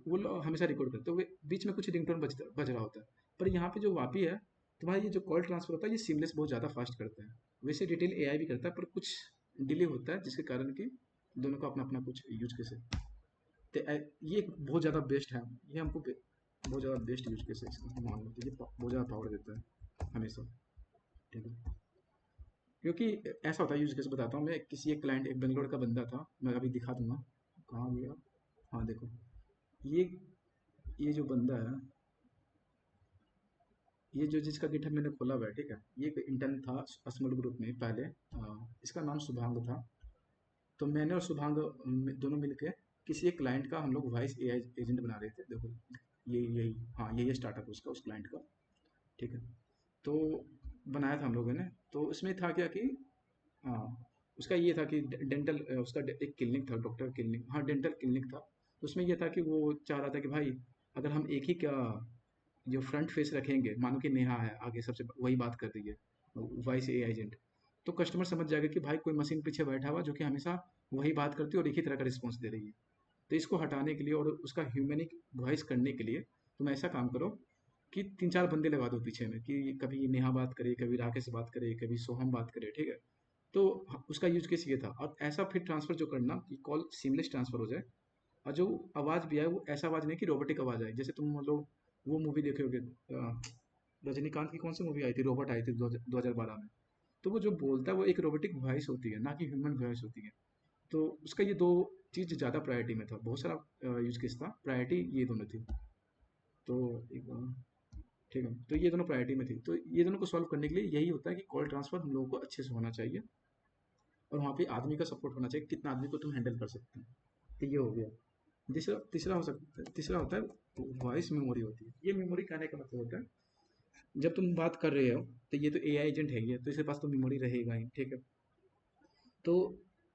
वो लोग हमेशा रिकॉर्ड करते हैं, वो बीच में कुछ रिंगटोन बज रहा होता है। पर यहाँ पे जो वापी है, तुम्हारा ये जो कॉल ट्रांसफ़र होता है ये सीमलेस बहुत ज़्यादा फास्ट करता है। वैसे डिटेल एआई भी करता है पर कुछ डिले होता है जिसके कारण कि दोनों का अपना अपना कुछ यूज केस है। तो ये एक बहुत ज़्यादा बेस्ट है, ये हमको बहुत ज़्यादा बेस्ट यूज केस है इसका, मान लो तो ये बहुत ज़्यादा पावर देता है हमेशा, ठीक है। क्योंकि ऐसा होता है, यूज केस बताता हूँ मैं। किसी एक क्लाइंट, एक बेंगलोर का बंदा था, मैं अभी दिखा दूंगा कहाँ गया। हाँ देखो, ये ये जो बंदा है, ये जो जिसका गिटहब मैंने खोला हुआ है, ठीक है, ये एक इंटर्न था स्मॉल ग्रुप में पहले। इसका नाम शुभांग था। तो मैंने और शुभांग दोनों मिलके किसी एक क्लाइंट का हम लोग वॉइस एआई एजेंट बना रहे थे। देखो ये यही, हाँ यही स्टार्टअप उसका, उस क्लाइंट का, ठीक है। तो बनाया था हम लोगों ने। तो उसमें था क्या कि हाँ, उसका ये था कि डेंटल, उसका एक क्लिनिक था, डॉक्टर क्लिनिक, हाँ डेंटल क्लिनिक था। तो उसमें ये था कि वो चाह रहा था कि भाई अगर हम एक ही क्या जो फ्रंट फेस रखेंगे, मानो कि नेहा है आगे सबसे वही बात कर रही है, वॉइस ए एजेंट, तो कस्टमर समझ जाएगा कि भाई कोई मशीन पीछे बैठा हुआ जो कि हमेशा वही बात करती है और एक ही तरह का रिस्पॉन्स दे रही है। तो इसको हटाने के लिए और उसका ह्यूमनिक वॉइस करने के लिए तुम ऐसा काम करो कि 3-4 बंदे लगा दो पीछे में, कि कभी नेहा बात करे, कभी राकेश बात करे, कभी सोहम बात करे, ठीक है। तो उसका यूज केस ये था। और ऐसा फिर ट्रांसफ़र जो करना कि कॉल सीमलेस ट्रांसफ़र हो जाए, और जो आवाज़ भी आए वो ऐसा आवाज़ नहीं कि रोबोटिक आवाज़ आए। जैसे तुम लोग वो मूवी देखे होगे, रजनीकांत की कौन सी मूवी आई थी, रोबोट आई थी 2012 में। तो वो जो बोलता है वो एक रोबोटिक वॉइस होती है, ना कि ह्यूमन वॉइस होती है। तो उसका ये दो चीज़ ज़्यादा प्रायोरिटी में था, बहुत सारा यूज केस था, प्रायोरिटी ये दोनों थी। तो एक ठीक है, तो ये दोनों प्रायोरिटी में थी। तो ये दोनों को सॉल्व करने के लिए यही होता है कि कॉल ट्रांसफ़र हम लोगों को अच्छे से होना चाहिए, और वहाँ पे आदमी का सपोर्ट होना चाहिए, कितना आदमी को तुम हैंडल कर सकते हैं। तो ये हो गया। तीसरा तीसरा हो सकता है, तीसरा होता है वॉइस मेमोरी होती है। ये मेमोरी कहने का मतलब होता है, जब तुम बात कर रहे हो तो ये तो एआई एजेंट है, ये तो इसके पास तो मेमोरी रहेगा ही, ठीक है। तो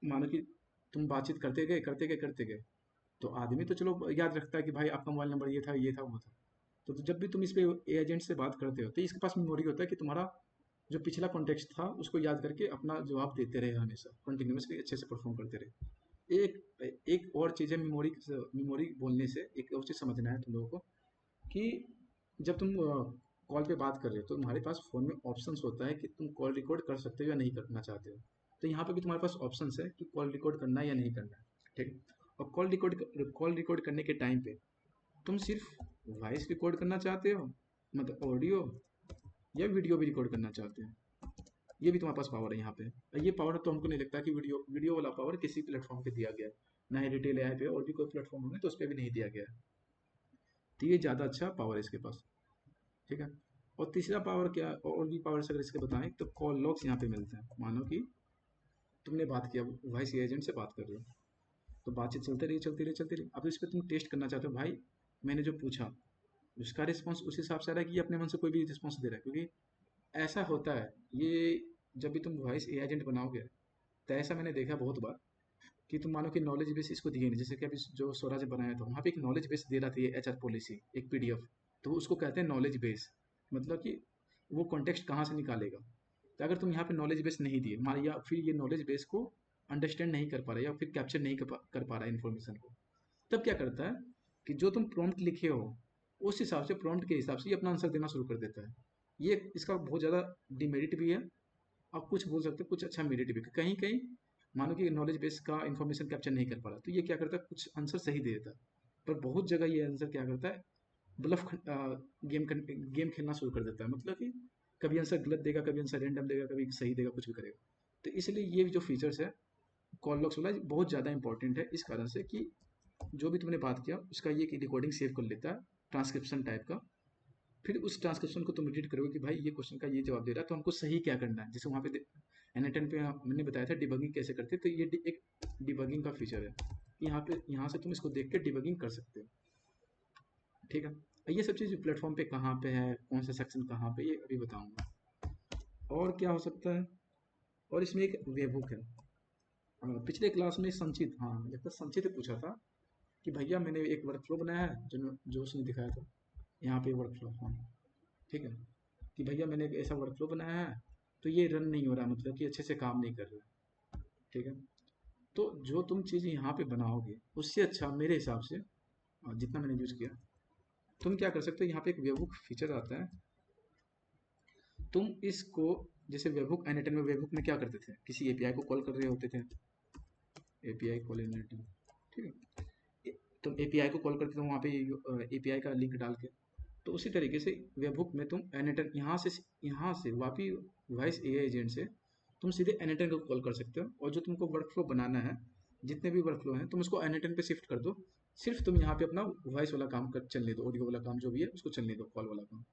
मानो कि तुम बातचीत करते गए करते गए करते गए, तो आदमी तो चलो याद रखता है कि भाई आपका मोबाइल नंबर ये था वो था। तो जब भी तुम इस पे ए एजेंट से बात करते हो तो इसके पास मेमोरी होता है कि तुम्हारा जो पिछला कॉन्टेक्स्ट था उसको याद करके अपना जवाब देते रहे, हमेशा कंटिन्यूसली अच्छे से परफॉर्म करते रहे। एक एक और चीज़ है मेमोरी, मेमोरी बोलने से एक और चीज़ समझना है तुम लोगों को, कि जब तुम कॉल पे बात कर रहे हो तो तुम्हारे पास फ़ोन में ऑप्शंस होता है कि तुम कॉल रिकॉर्ड कर सकते हो या नहीं करना चाहते हो। तो यहाँ पे भी तुम्हारे पास ऑप्शंस है कि कॉल रिकॉर्ड करना है या नहीं करना है, ठीक है। और कॉल रिकॉर्ड करने के टाइम पे तुम सिर्फ वॉइस रिकॉर्ड करना चाहते हो, मतलब ऑडियो, या वीडियो भी रिकॉर्ड करना चाहते हो, ये भी तुम्हारे पास पावर है यहाँ पे। और ये पावर तो हमको नहीं लगता कि वीडियो वीडियो वाला पावर किसी प्लेटफॉर्म पे दिया गया है, ना ही रिटेल ऐप पे, और भी कोई प्लेटफॉर्म होंगे तो उस पर भी नहीं दिया गया है। तो ये ज़्यादा अच्छा पावर है इसके पास, ठीक है। और तीसरा पावर क्या, और भी पावर अगर इसके बताएं तो कॉल लॉग्स यहाँ पे मिलते हैं। मानो कि तुमने बात किया, वॉइस एजेंट से बात कर रहे हो, तो बातचीत चलती रही। अब इस पर तुम टेस्ट करना चाहते हो, भाई मैंने जो पूछा उसका रिस्पॉन्स उस हिसाब से आ रहा है कि ये अपने मन से कोई भी रिस्पॉन्स दे रहा है। क्योंकि ऐसा होता है, ये जब भी तुम वॉइस एजेंट बनाओगे तो ऐसा मैंने देखा बहुत बार कि तुम मानो कि नॉलेज बेस इसको दिए नहीं। जैसे कि अभी जो स्वराज बनाया था वहाँ पे एक नॉलेज बेस दे रहा था, ये एचआर पॉलिसी एक पीडीएफ, तो उसको कहते हैं नॉलेज बेस। मतलब कि वो कॉन्टेक्स्ट कहाँ से निकालेगा। तो अगर तुम यहाँ पे नॉलेज बेस नहीं दिए, मान, या फिर ये नॉलेज बेस को अंडरस्टैंड नहीं कर पा रहा, या फिर कैप्चर नहीं कर पा रहा इन्फॉर्मेशन को, तब क्या करता है कि जो तुम प्रॉम्प्ट लिखे हो उस हिसाब से, प्रॉम्प्ट के हिसाब से ये अपना आंसर देना शुरू कर देता है। ये इसका बहुत ज़्यादा डिमेरिट भी है, आप कुछ बोल सकते हो कुछ अच्छा मेरिट भी। कहीं कहीं मानो कि नॉलेज बेस का इन्फॉर्मेशन कैप्चर नहीं कर पा रहा तो ये क्या करता है, कुछ आंसर सही दे देता है। पर बहुत जगह ये आंसर क्या करता है, ब्लफ गेम खेलना शुरू कर देता है। मतलब कि कभी आंसर गलत देगा, कभी आंसर रैंडम देगा, कभी सही देगा, कुछ भी करेगा। तो इसलिए ये जो फीचर्स है कॉल लॉक्स वाला बहुत ज़्यादा इंपॉर्टेंट है, इस कारण से कि जो भी तुमने बात किया उसका ये कि रिकॉर्डिंग सेव कर लेता है ट्रांसक्रिप्शन टाइप का। फिर उस ट्रांसक्रिप्शन को तुम एडिट करोगे कि भाई ये क्वेश्चन का ये जवाब दे रहा है तो हमको सही क्या करना है। जैसे वहाँ पे N10 पे मैंने बताया था डिबगिंग कैसे करते हैं, तो ये एक डिबगिंग का फीचर है। यहाँ पे यहाँ से तुम इसको देख के डिबगिंग कर सकते हो, ठीक है। ये सब चीज़ प्लेटफॉर्म पे कहाँ पे है, कौन सा सेक्शन कहाँ पे, ये अभी बताऊंगा। और क्या हो सकता है, और इसमें एक वेबहुक है। पिछले क्लास में संचित, हाँ लगता है संचित ने पूछा था कि भैया मैंने एक वर्कफ्लो बनाया है, जो उसने दिखाया था यहाँ पे वर्कफ्लो, हाँ ठीक है, कि भैया मैंने एक ऐसा वर्कफ्लो बनाया है तो ये रन नहीं हो रहा, मतलब कि अच्छे से काम नहीं कर रहा, ठीक है। तो जो तुम चीज़ यहाँ पे बनाओगे उससे अच्छा मेरे हिसाब से, जितना मैंने यूज़ किया, तुम क्या कर सकते हो, यहाँ पे एक वेबहुक फीचर आता है। तुम इसको, जैसे वेबहुक एनिटर में, वेबहुक में क्या करते थे, किसी एपीआई को कॉल कर रहे होते थे, एपीआई कॉल एनिटर, ठीक है। तुम एपीआई को कॉल करते थे वहाँ पे एपीआई का लिंक डाल के, तो उसी तरीके से वेबहुक में तुम एनिटर यहाँ से वापी वॉइस एआई एजेंट से तुम सीधे एनिटर को कॉल कर सकते हो। और जो तुमको वर्कफ्लो बनाना है, जितने भी वर्कफ्लो हैं तुम उसको एनिटर पे शिफ्ट कर दो। सिर्फ तुम यहाँ पे अपना वॉइस वाला काम कर चलने दो, ऑडियो वाला काम जो भी है उसको चलने दो, कॉल वाला काम।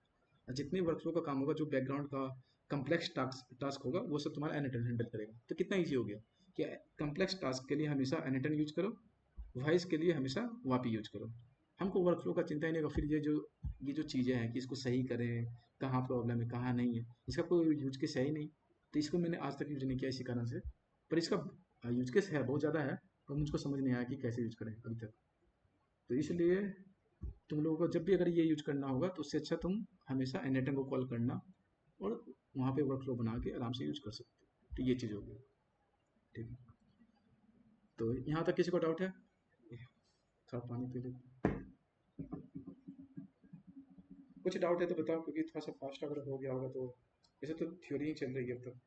और जितने वर्कफ्लो का काम होगा, जो बैकग्राउंड का कम्प्लेक्स टास्क टास्क होगा, वो सब तुम्हारा एनिटर हैंडल करेगा। तो कितना ईजी हो गया कि कम्प्लेक्स टास्क के लिए हमेशा एनिटर यूज करो, वॉइस के लिए हमेशा वापी यूज करो। हमको वर्कफ्लो का चिंता ही नहीं होगा। फिर ये जो चीज़ें हैं कि इसको सही करें, कहाँ प्रॉब्लम है कहाँ नहीं है, इसका कोई यूज केस है ही नहीं। तो इसको मैंने आज तक यूज नहीं किया इसी कारण से। पर इसका यूज केस है, बहुत ज़्यादा है, पर मुझको समझ नहीं आया कि कैसे यूज करें अभी तक। तो इसलिए तुम लोगों को जब भी अगर ये यूज करना होगा तो उससे अच्छा तुम हमेशा एनेटन को कॉल करना और वहाँ पे वर्कफ्लो बना के आराम से यूज कर सकते हो। तो ये चीज़ होगी, ठीक है। तो यहाँ तक किसी को डाउट है? थोड़ा पानी पी ले। कुछ डाउट है तो बताओ, क्योंकि थोड़ा सा फास्ट अगर हो गया होगा तो। वैसे तो थ्योरी ही चल रही है अब तक।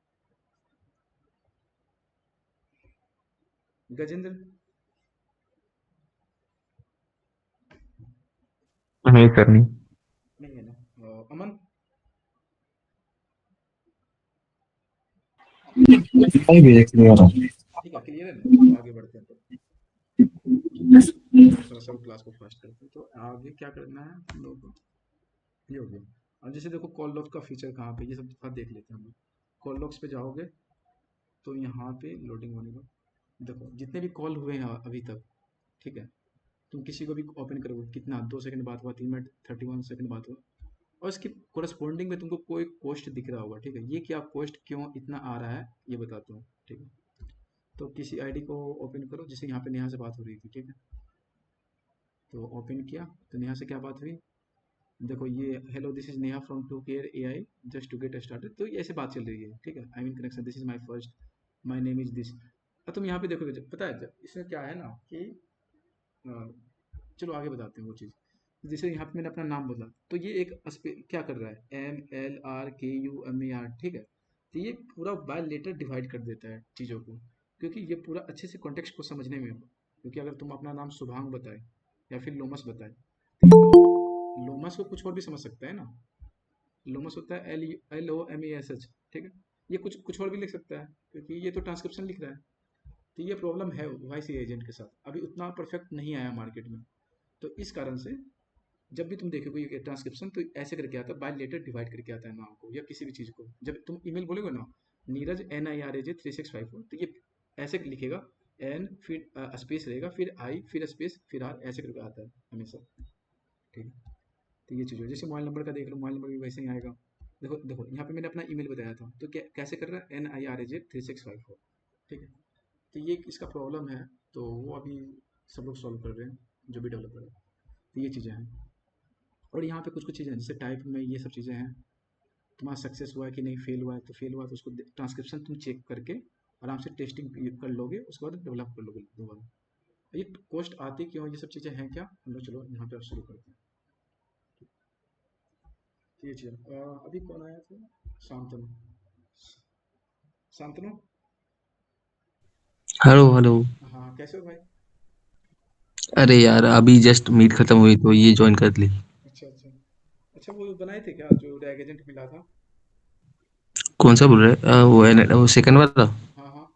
गजेंद्र, नहीं सर नहीं। नहीं है ना? अमन, नहीं भी क्लियर है। ठीक है, क्लियर है ना? तो आगे बढ़ते हैं। तो थोड़ा सा क्लास को फास्ट करते हैं। तो आगे क्या करना है हम लोग को, ये हो गया। अब जैसे देखो कॉल लॉग का फीचर कहाँ पे, ये सब थोड़ा देख लेते हैं हम लोग। कॉल लॉग्स पे जाओगे तो यहाँ पे लोडिंग होने का, देखो जितने भी कॉल हुए हैं अभी तक, ठीक है। तुम किसी को भी ओपन करोगे, कितना 2 सेकंड बात हुआ, 3 मिनट 31 सेकंड बात हुआ, और इसकी कोरस्पॉन्डिंग में तुमको कोई कॉस्ट दिख रहा होगा, ठीक है। ये क्या कॉस्ट क्यों इतना आ रहा है ये बताता हूँ, ठीक है। तो किसी आईडी को ओपन करो, जैसे यहाँ पे नेहा से बात हो रही थी, ठीक है। तो ओपन किया तो नेहा से क्या बात हुई, देखो ये hello this is Neha from to care AI just to get started, तो ये ऐसे बात चल रही है, ठीक है। I mean connection, this is my first, my name is this. अब तुम यहाँ पे देखोगे, पता है इसमें क्या है ना कि चलो आगे बताते हैं वो चीज़। जैसे यहाँ पे मैंने अपना नाम बोला, तो ये एक क्या कर रहा है, MLRKUMER, ठीक है। तो ये पूरा बाय लेटर डिवाइड कर देता है चीज़ों को, क्योंकि ये पूरा अच्छे से कॉन्टेक्स्ट को समझने में हो। क्योंकि अगर तुम अपना नाम शुभांग बताए या फिर लोमस बताए, तो ये लोमस को कुछ और भी समझ सकता है ना। लोमस होता है LOMASH, ठीक है। ये कुछ कुछ और भी लिख सकता है, क्योंकि ये तो ट्रांसक्रिप्शन लिख रहा है। तो ये प्रॉब्लम है वॉइस एजेंट के साथ, अभी उतना परफेक्ट नहीं आया मार्केट में। तो इस कारण से जब भी तुम देखोगे ये ट्रांसक्रिप्शन, तो ऐसे करके आता है, बाय लेटर डिवाइड करके आता है नाम को या किसी भी चीज़ को। जब तुम ईमेल बोलोगे ना, नीरज NIRAJ3654, तो ये ऐसे लिखेगा, एन फिर स्पेस रहेगा, फिर आई, फिर स्पेस, फिर आर, ऐसे करके आता है हमेशा, ठीक है। तो ये चीज़ हो, जैसे मोबाइल नंबर का देख लो, मोबाइल नंबर भी वैसे ही आएगा। देखो देखो यहाँ पे मैंने अपना ईमेल बताया था, तो कैसे कर रहा है, NIRAJ3654, ठीक है। तो ये इसका प्रॉब्लम है, तो वो अभी सब लोग सॉल्व कर रहे हैं, जो भी डेवलपर है। तो ये चीज़ें हैं। और यहाँ पे कुछ कुछ चीज़ें हैं, जैसे टाइप में ये सब चीज़ें हैं। तुम्हारा सक्सेस हुआ है कि नहीं, फेल हुआ है, तो फेल हुआ है तो उसको ट्रांसक्रिप्शन तुम चेक करके आराम से टेस्टिंग कर लोगे, उसके बाद डेवलप कर लोगे दोबारा। ये कॉस्ट आती क्यों, ये सब चीज़ें हैं क्या, हम लोग चलो यहाँ पे अब शुरू करते हैं। तो ये चीज़ अभी कौन आया था, शांतनु। Shantanu, hello hello. हाँ कैसे हो भाई? अरे यार अभी जस्ट मीट खत्म हुई तो ये ज्वाइन कर ली। अच्छा अच्छा। अच्छा वो बनाए थे क्या जो रैग एजेंट मिला था? कौन सा बोल रहे हैं? वो सेकंड वाला। हाँ हाँ।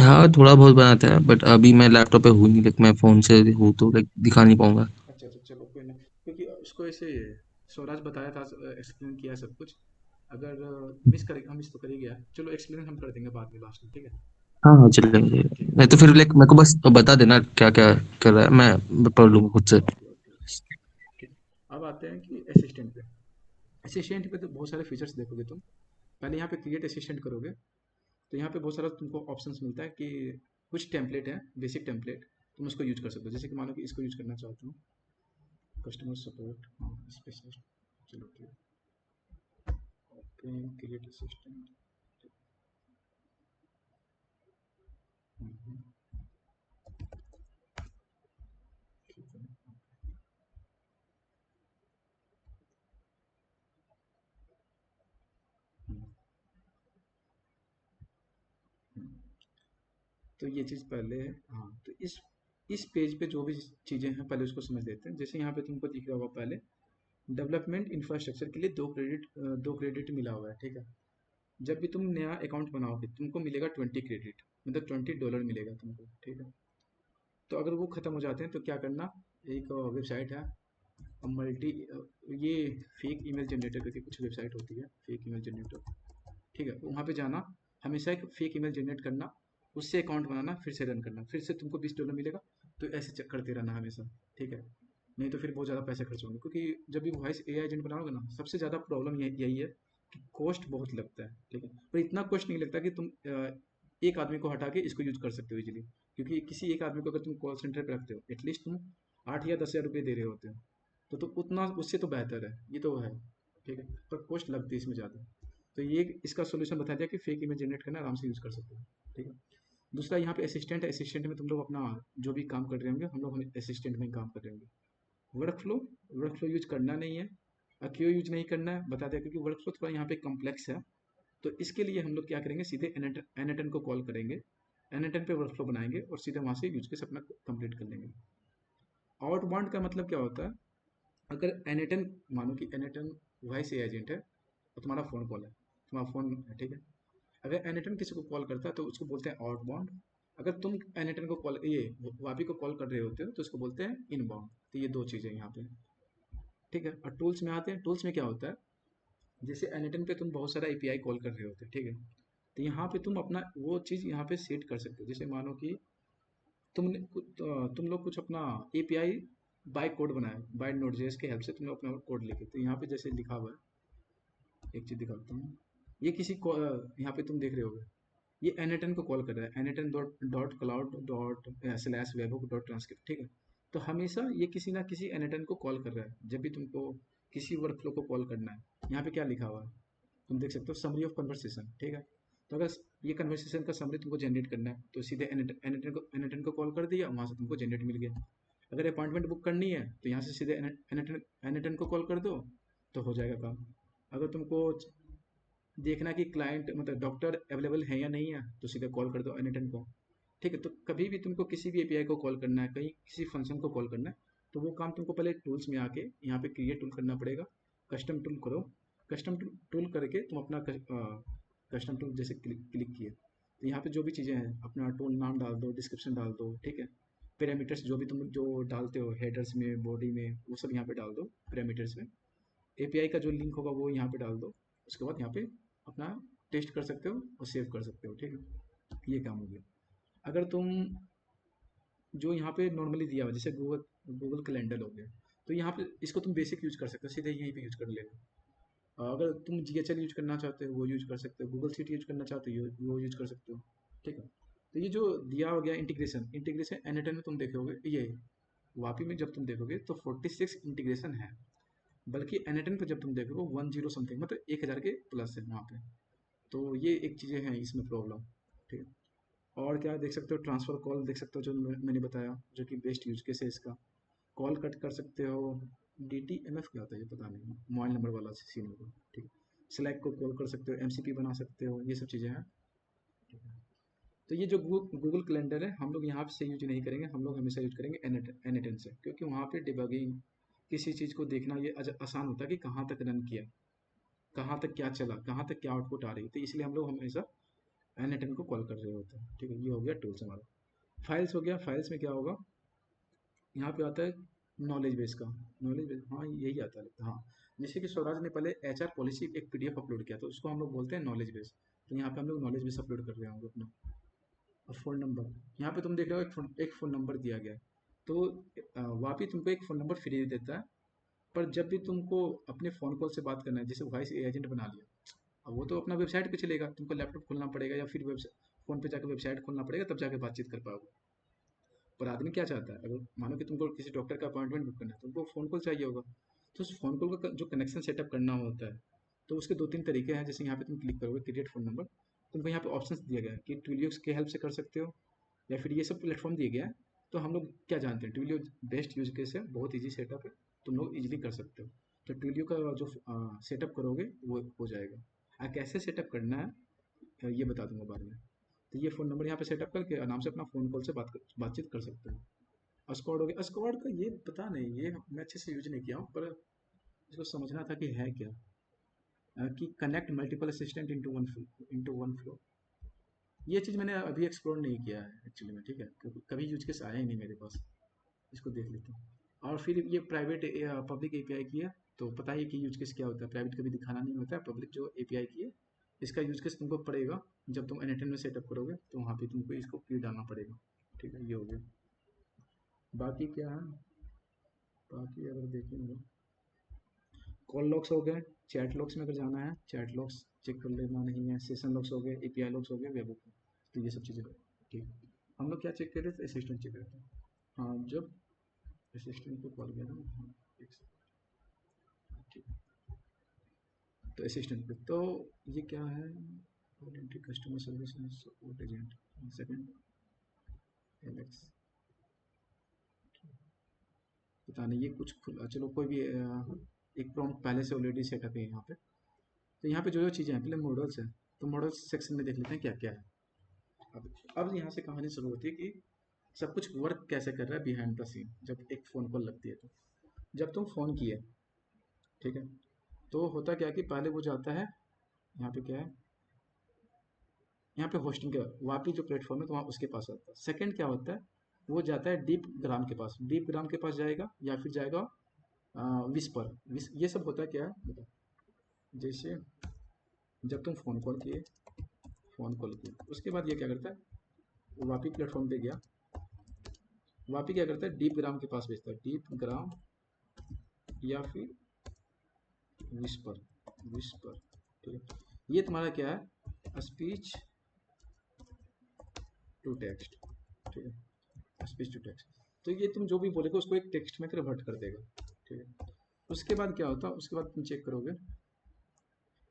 हाँ, थोड़ा बहुत बनाता है, बट अभी मैं लैपटॉप पे हूँ नहीं, लाइक मैं फ़ोन से हूँ तो लाइक दिखा नहीं पाऊँगा। अच्छा अच्छा, चलो कोई ना, क्योंकि उसको ऐसे स्वराज बताया था, एक्सप्लेन किया सब कुछ। अगर मिस करेगा, मिस तो कर ही गया, चलो एक्सप्लेन हम कर देंगे बाद में लास्ट में, ठीक है। हाँ, हाँ, चलेंगे। ठीक है, नहीं तो तो फिर लाइक मेरे को बस बता देना क्या-क्या कर रहा है, मैं पढ़ लूँगा खुद से। ओके ओके ओके, ठीक। अब आते हैं कि असिस्टेंट पे। असिस्टेंट पे तो बहुत सारे फीचर्स देखोगे तुम। पहले यहाँ पे क्रिएट असिस्टेंट करोगे, तो यहाँ पे बहुत सारा तुमको ऑप्शंस मिलता है कि कुछ टेम्पलेट है, बेसिक टेम्पलेट, तुम उसको यूज कर सकते हो। जैसे कि मानो कि इसको यूज करना चाहते हो, कस्टमर सपोर्ट, हाँ स्पेशलिस्ट, चलो ठीक, ओके क्रिएट असिस्टेंट। ठीक है। हम्म, हम्म। तो ये चीज़ पहले है, हाँ। तो इस पेज पे जो भी चीज़ें हैं पहले उसको समझ लेते हैं। जैसे यहाँ पे तुमको दिख रहा होगा पहले, डेवलपमेंट इंफ्रास्ट्रक्चर के लिए 2 क्रेडिट मिला हुआ है, ठीक है। जब भी तुम नया अकाउंट बनाओगे तुमको मिलेगा 20 क्रेडिट, मतलब $20 मिलेगा तुमको, ठीक है। तो अगर वो ख़त्म हो जाते हैं तो क्या करना, एक वेबसाइट है, मल्टी, ये फेक ईमेल जनरेटर करके कुछ वेबसाइट होती है, फेक ईमेल जनरेटर, ठीक है। वहाँ पे जाना, हमेशा एक फेक ईमेल जनरेट करना, उससे अकाउंट बनाना, फिर से रन करना, फिर से तुमको $20 मिलेगा। तो ऐसे करते रहना हमेशा, ठीक है। नहीं तो फिर बहुत ज़्यादा पैसे खर्च होंगे, क्योंकि जब भी वॉइस एआई एजेंट बनाओगे ना, सबसे ज़्यादा प्रॉब्लम यही है कि कॉस्ट बहुत लगता है, ठीक है। पर इतना कॉस्ट नहीं लगता कि तुम एक आदमी को हटा के इसको यूज कर सकते हो इजीली। क्योंकि किसी एक आदमी को अगर तुम कॉल सेंटर पे रखते हो, एटलीस्ट तुम 8 या 10 हज़ार रुपये दे रहे होते हो, तो उतना उससे तो बेहतर है, ये तो है, ठीक है। पर कॉस्ट लगती है इसमें ज़्यादा। तो ये इसका सोल्यूशन बता दिया कि फेक इमेज जनरेट करना आराम से यूज़ कर सकते हो, ठीक है। दूसरा यहाँ पे असिस्टेंट है, असिस्टेंट में तुम लोग अपना जो भी काम कर रहे होंगे, हम लोग असिस्टेंट में ही काम कर रहे होंगे। Work flow, work flow use करना नहीं है। क्यों यूज नहीं करना है बता दिया, क्योंकि वर्क फ्लो थोड़ा यहाँ पे कम्प्लेक्स है। तो इसके लिए हम लोग क्या करेंगे, सीधे एनएटन को कॉल करेंगे, एनएटन पे वर्क फ्लो बनाएंगे और सीधे वहाँ से यूज केस अपना कंप्लीट कर लेंगे। आउटबाउंड का मतलब क्या होता है, अगर एनएटन, मानो कि एनएटन वॉइस एजेंट है और तुम्हारा फ़ोन कॉल है, तुम्हारा फ़ोन है, ठीक है। अगर एनएटन किसी को कॉल करता है तो उसको बोलते हैं आउटबाउंड। अगर तुम एनएटन को कॉल, ये वापी को कॉल कर रहे होते हो तो उसको बोलते हैं इनबाउंड। तो ये दो चीज़ें यहाँ पे, ठीक है। और टूल्स में आते हैं, टूल्स में क्या होता है, जैसे एनएटन पे तुम बहुत सारा एपीआई कॉल कर रहे होते हो, ठीक है। तो यहाँ पे तुम अपना वो चीज़ यहाँ पे सेट कर सकते हो। जैसे मानो कि तुम लोग कुछ अपना एपीआई बाय कोड बनाए, बाय नोड जेएस के हेल्प से तुम लोग अपना कोड लिखे, तो यहाँ पे जैसे लिखा हुआ है, एक चीज़ दिखाता हूँ। ये किसी को यहाँ पे तुम देख रहे होगे, ये एनएटन को कॉल कर रहा है, एनएटन dot cloud dot slash webhook dot transcript, ठीक है। तो हमेशा ये किसी ना किसी एनएटन को कॉल कर रहा है जब भी तुमको किसी वर्कफ्लो को कॉल करना है। यहाँ पे क्या लिखा हुआ है तुम देख सकते हो, समरी ऑफ कन्वर्सेशन, ठीक है। तो अगर ये कन्वर्सेशन का समरी तुमको जनरेट करना है तो सीधे एनएटन को कॉल कर दिया, वहाँ से तुमको जनरेट मिल गया। अगर अपॉइंटमेंट बुक करनी है तो यहाँ से सीधे एनएटन को कॉल कर दो, तो हो जाएगा काम। अगर तुमको देखना कि क्लाइंट मतलब डॉक्टर अवेलेबल है या नहीं है, तो सीधे कॉल कर दो एनएटन को, ठीक है। तो कभी भी तुमको किसी भी एपीआई को कॉल करना है, कहीं किसी फंक्शन को कॉल करना है, तो वो काम तुमको पहले टूल्स में आके यहाँ पे क्रिएट टूल करना पड़ेगा। कस्टम टूल करो, कस्टम टूल करके तुम अपना कस्टम टूल जैसे क्लिक किए, तो यहाँ पे जो भी चीज़ें हैं अपना टूल नाम डाल दो, डिस्क्रिप्शन डाल दो, ठीक है। पैरामीटर्स जो भी तुम जो डालते हो हेडर्स में, बॉडी में, वो सब यहाँ पे डाल दो पैरामीटर्स में। एपीआई का जो लिंक होगा वो यहाँ पे डाल दो। उसके बाद यहाँ पे अपना टेस्ट कर सकते हो और सेव कर सकते हो, ठीक है। ये काम हो गया। अगर तुम जो यहाँ पे नॉर्मली दिया हुआ जैसे गूगल गूगल कैलेंडर हो गया, तो यहाँ पे इसको तुम बेसिक यूज कर सकते हो, सीधे यहीं पे यूज कर लेगा। अगर तुम जीएचएल यूज करना चाहते हो वो यूज कर सकते हो, गूगल शीट यूज करना चाहते हो वो यूज कर सकते हो, ठीक है। तो ये जो दिया हो गया इंटीग्रेशन, इंटीग्रेशन एनएटन में तुम देखोगे, ये वापी में जब तुम देखोगे तो 46 इंटीग्रेशन है, बल्कि एनएटन पे जब तुम देखोगे 10 समथिंग, मतलब 1000 के प्लस है वहाँ पे। तो ये एक चीज़ें हैं इसमें प्रॉब्लम, ठीक है। और क्या देख सकते हो, ट्रांसफ़र कॉल देख सकते हो जो मैंने बताया, जो कि बेस्ट यूज केस है इसका। कॉल कट कर सकते हो, डी टी एम एफ क्या होता है ये पता नहीं, मोबाइल नंबर वाला सीन होगा, ठीक है। स्लैक को कॉल कर सकते हो, एम सी पी बना सकते हो, ये सब चीज़ें हैं, ठीक है। तो ये जो गूगल कैलेंडर है हम लोग यहाँ से यूज नहीं करेंगे, हम लोग हमेशा यूज करेंगे एनएटन से, क्योंकि वहाँ पे डिबगिंग किसी चीज़ को देखना ये आसान होता है कि कहाँ तक रन किया, कहाँ तक क्या चला, कहाँ तक क्या आउटपुट आ रही है। तो इसलिए हम लोग हमेशा N8N को कॉल कर रहे होते हैं। ठीक है, ये हो गया टूल्स हमारा। फाइल्स हो गया, फाइल्स में क्या होगा, यहाँ पे आता है नॉलेज बेस का। नॉलेज बेस, हाँ यही आता है लगता है, हाँ। जैसे कि स्वराज ने पहले HR पॉलिसी एक PDF अपलोड किया, तो उसको हम लोग बोलते हैं नॉलेज बेस। तो यहाँ पे हम लोग नॉलेज बेस अपलोड कर रहे होंगे अपना। और फ़ोन नंबर, यहाँ पे तुम देख रहे हो एक फ़ोन नंबर दिया गया है। तो वापी तुमको एक फ़ोन नंबर फ्री देता है, पर जब भी तुमको अपने फ़ोन कॉल से बात करना है, जैसे वॉइस एजेंट बना लिया, अब वो तो अपना वेबसाइट पे चलेगा, तुमको लैपटॉप खोलना पड़ेगा या फिर फ़ोन पे जाकर वेबसाइट खोलना पड़ेगा, तब जाके बातचीत कर पाओगे। पर आदमी क्या चाहता है, अगर मानो कि तुमको किसी डॉक्टर का अपॉइंटमेंट बुक करना है, तुमको फ़ोन कॉल चाहिए होगा, तो उस फ़ोन कॉल का जो कनेक्शन सेटअप करना होता है, तो उसके 2-3 तरीके हैं। जैसे यहाँ पे तुम क्लिक करोगे क्रिएट फ़ोन नंबर, तुमको यहाँ पे ऑप्शंस दिया गया है कि ट्विलियो के हेल्प से कर सकते हो, या फिर ये सब प्लेटफॉर्म दिए गया है। तो हम लोग क्या जानते हैं, ट्विलियो बेस्ट यूज केस है, बहुत ईजी सेटअप है, तुम लोग इजीली कर सकते हो। तो ट्विलियो का जो सेटअप करोगे वो हो जाएगा। कैसे सेटअप करना है ये बता दूंगा बाद में। तो ये फ़ोन नंबर यहाँ पे सेटअप करके आराम से अपना फ़ोन कॉल से बातचीत कर सकते हो। अस्कॉर्ड हो गया, अस्कॉर्ड का ये पता नहीं, ये मैं अच्छे से यूज नहीं किया हूँ, पर इसको समझना था कि है क्या। कि connect multiple assistant into one flow. ये चीज़ मैंने अभी एक्सप्लोर नहीं किया है एक्चुअली में, ठीक है, क्योंकि कभी यूज केस आया ही नहीं मेरे पास। इसको देख लेते हैं। और फिर ये प्राइवेट पब्लिक API की है, तो पता ही है कि यूज केस क्या होता है। प्राइवेट कभी दिखाना नहीं होता है, पब्लिक जो API की है, इसका यूज केस तुमको पड़ेगा जब तुम N8N में सेटअप करोगे, तो वहाँ पे तुमको इसको की डालना पड़ेगा। ठीक है, ये हो गया। बाकी क्या है, बाकी अगर देखेंगे, कॉल लॉग्स हो गए, चैट लॉग्स में अगर जाना है, चैट लॉग्स चेक कर लेना नहीं है, सेशन लॉग्स हो गए, API लॉग्स हो गए, वेब ओपन। तो ये सब चीज़ें ठीक। हम लोग क्या चेक कर रहे थे, असिस्टेंट चेक कर रहे थे। हाँ, जब असिस्टेंट को कॉल किया था ना, हाँ, एक सेकंड, ठीक। तो असिस्टेंट पे तो ये क्या है, customer service support agent, second Alex, पता नहीं ये कुछ चलो कोई भी एक प्रॉम्प्ट पहले से ऑलरेडी सेटअप है यहाँ पे। तो यहाँ पे जो जो चीज़ें हैं, पहले मॉडल्स हैं, तो मॉडल्स सेक्शन में देख लेते हैं क्या क्या है। अब यहाँ से कहानी शुरू होती है कि सब कुछ वर्क कैसे कर रहा है बिहाइंड द सीन, जब एक फ़ोन कॉल लगती है। तो जब तुम फ़ोन किए, ठीक है, तो होता क्या है कि पहले वो जाता है, यहाँ पे क्या है, यहाँ पे होस्टिंग का वापी जो प्लेटफॉर्म है, तो वहाँ उसके पास आता है। सेकंड क्या होता है, वो जाता है डीप ग्राम के पास, डीप ग्राम के पास जाएगा, या फिर जाएगा विस्पर। ये सब होता है क्या है, बताओ। जैसे जब तुम फ़ोन कॉल किए, उसके बाद ये क्या करता है, वो वापी प्लेटफॉर्म पे गया, वापी क्या करता है, डीप ग्राम के पास भेजता है, डीप ग्राम या फिर विस्पर। ठीक है, ये तुम्हारा क्या है, स्पीच टू टेक्स्ट। ठीक है, स्पीच टू टेक्स्ट। तो ये तुम जो भी बोलेगे उसको एक टेक्स्ट में कन्वर्ट कर देगा। ठीक है, उसके बाद क्या होता है, उसके बाद तुम चेक करोगे,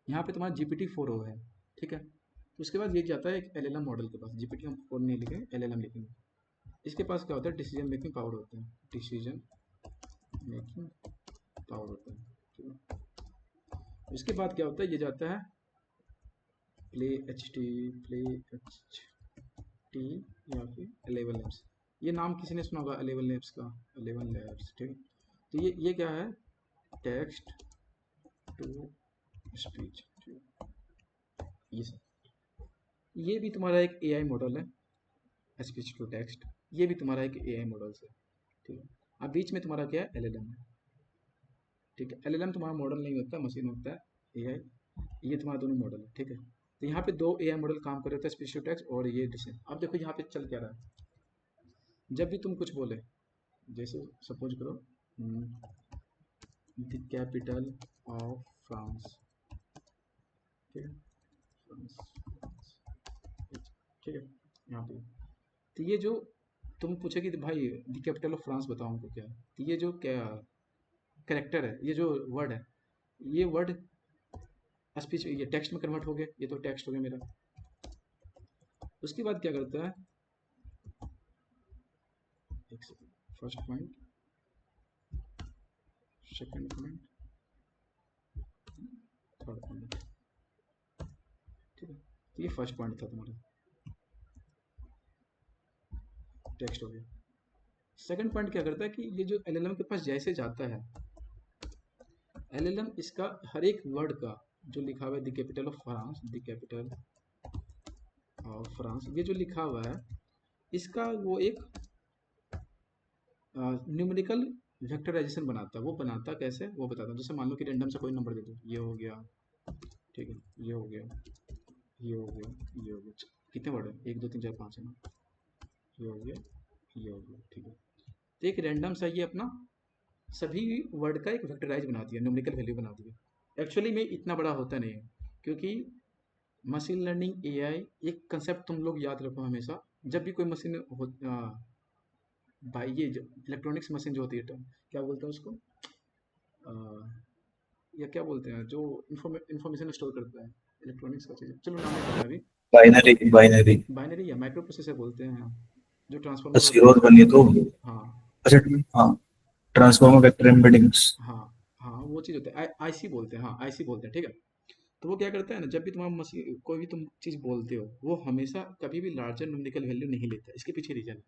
यहाँ पे तुम्हारा GPT-4o है। ठीक है, तो उसके बाद ये जाता है एक LLM मॉडल के पास, GPT-4 नहीं लिखेंगे, LLM लिखेंगे। इसके पास क्या होता है, डिसीजन मेकिंग पावर होता है, डिसीजन मेकिंग पावर होता है। ठीक है, उसके बाद क्या होता है, ये जाता है प्ले एच टी या फिर 11 लैब्स। ये नाम किसी ने सुना होगा 11 लैब्स का, 11 लैब्स। ठीक है, तो ये क्या है, टेक्स्ट टू स्पीच। ये सब, ये भी तुम्हारा एक AI मॉडल है, स्पीच टू टेक्स्ट। ये भी तुम्हारा एक AI मॉडल है। ठीक है, अब बीच में तुम्हारा क्या है, LLM है। ठीक है, LLM तुम्हारा मॉडल नहीं होता, मशीन होता है, AI। ये तुम्हारा दोनों मॉडल है। ठीक है, तो यहाँ पे 2 AI मॉडल काम कर रहे थे, स्पीच टू टेक्स्ट और ये डिसीजन। अब देखो यहाँ पे चल क्या रहा है, जब भी तुम कुछ बोले, जैसे सपोज करो द कैपिटल ऑफ फ्रांस। ठीक है, फ्रांस, ठीक है, यहाँ पे तो ये जो तुम पूछे कि भाई द कैपिटल ऑफ फ्रांस बताओ हमको क्या है, तो ये जो क्या कैरेक्टर है, ये जो वर्ड है, ये वर्ड स्पीच, ये टेक्स्ट में कन्वर्ट हो गया, ये तो टेक्स्ट हो गया मेरा। उसके बाद क्या करता है, एक second, first point, second point, third point. ठीक है, तो ये फर्स्ट पॉइंट था तुम्हारा, टेक्स्ट हो गया। सेकंड पॉइंट क्या करता है कि ये जो LLM के पास जैसे जाता है, LLM इसका हर एक वर्ड का जो लिखा हुआ है the capital of France, the capital France, ये जो लिखा हुआ है इसका वो एक न्यूमेरिकल वेक्टराइजेशन बनाता है। वो बनाता कैसे वो बताता हूँ। जैसे मान लो कि रैंडम से कोई नंबर दे दो, ये हो गया, ठीक है, ये हो गया, ये हो गया, ये हो गया, कितने वर्ड है, 1 2 3 4 5 है ना, ये हो गया, ये हो गया, ठीक है। तो एक रैंडम सा ये अपना सभी वर्ड का एक वेक्टराइज बना दिया, न्यूमेरिकल वैल्यू बना दिया। एक्चुअली में इतना बड़ा होता नहीं है, क्योंकि मशीन लर्निंग एआई एक कंसेप्ट तुम लोग याद रखो हमेशा। जब भी कोई मशीन हो भाई, ये जो इलेक्ट्रॉनिक्स मशीन जो होती है, क्या बोलते हैं उसको, अ, या क्या बोलते हैं जो इंफॉर्मेशन स्टोर करता है, इलेक्ट्रॉनिक्स का चीज़, चलो नाम नहीं पता अभी। बाइनरी बाइनरी बाइनरी या माइक्रो प्रोसेसर बोलते हैं, हाँ, जो ट्रांसफार्मर होता जीरो है। बनी तो। हाँ अच्छा, हाँ, ट्रांसफॉर्मर वेक्टर एम्बेडिंग्स। हाँ हाँ, वो चीज़ होता है, आईसी बोलते हैं, हाँ आईसी बोलते हैं, ठीक है। तो वो क्या करता है ना, जब भी तुम्हारा मशीन कोई भी तुम चीज़ बोलते हो, वो हमेशा कभी भी लार्जर न्यूमेरिकल वैल्यू नहीं लेता। इसके पीछे रीजन है,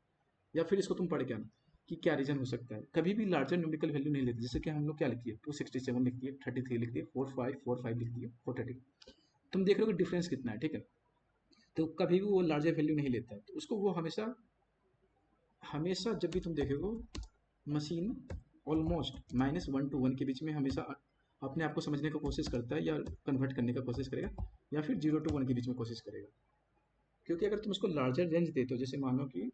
या फिर इसको तुम पढ़ के आना कि क्या रीजन हो सकता है। कभी भी लार्जर न्यूमेरिकल वैल्यू नहीं लेते। जैसे कि हम लोग क्या लिखती है, 267 लिखती है, 33 लिखती है, 4545 लिखती है, 430। तुम देख रहे हो कि डिफरेंस कितना है, ठीक है। तो कभी भी वो लार्जर वैल्यू नहीं लेता है, तो उसको वो हमेशा हमेशा जब भी तुम देखोगे, मशीन ऑलमोस्ट -1 to 1 के बीच में हमेशा अपने आप को समझने की कोशिश करता है, या कन्वर्ट करने का कोशिश करेगा, या फिर 0 to 1 के बीच में कोशिश करेगा। क्योंकि अगर तुम उसको लार्जर रेंज देते हो, जैसे मानो कि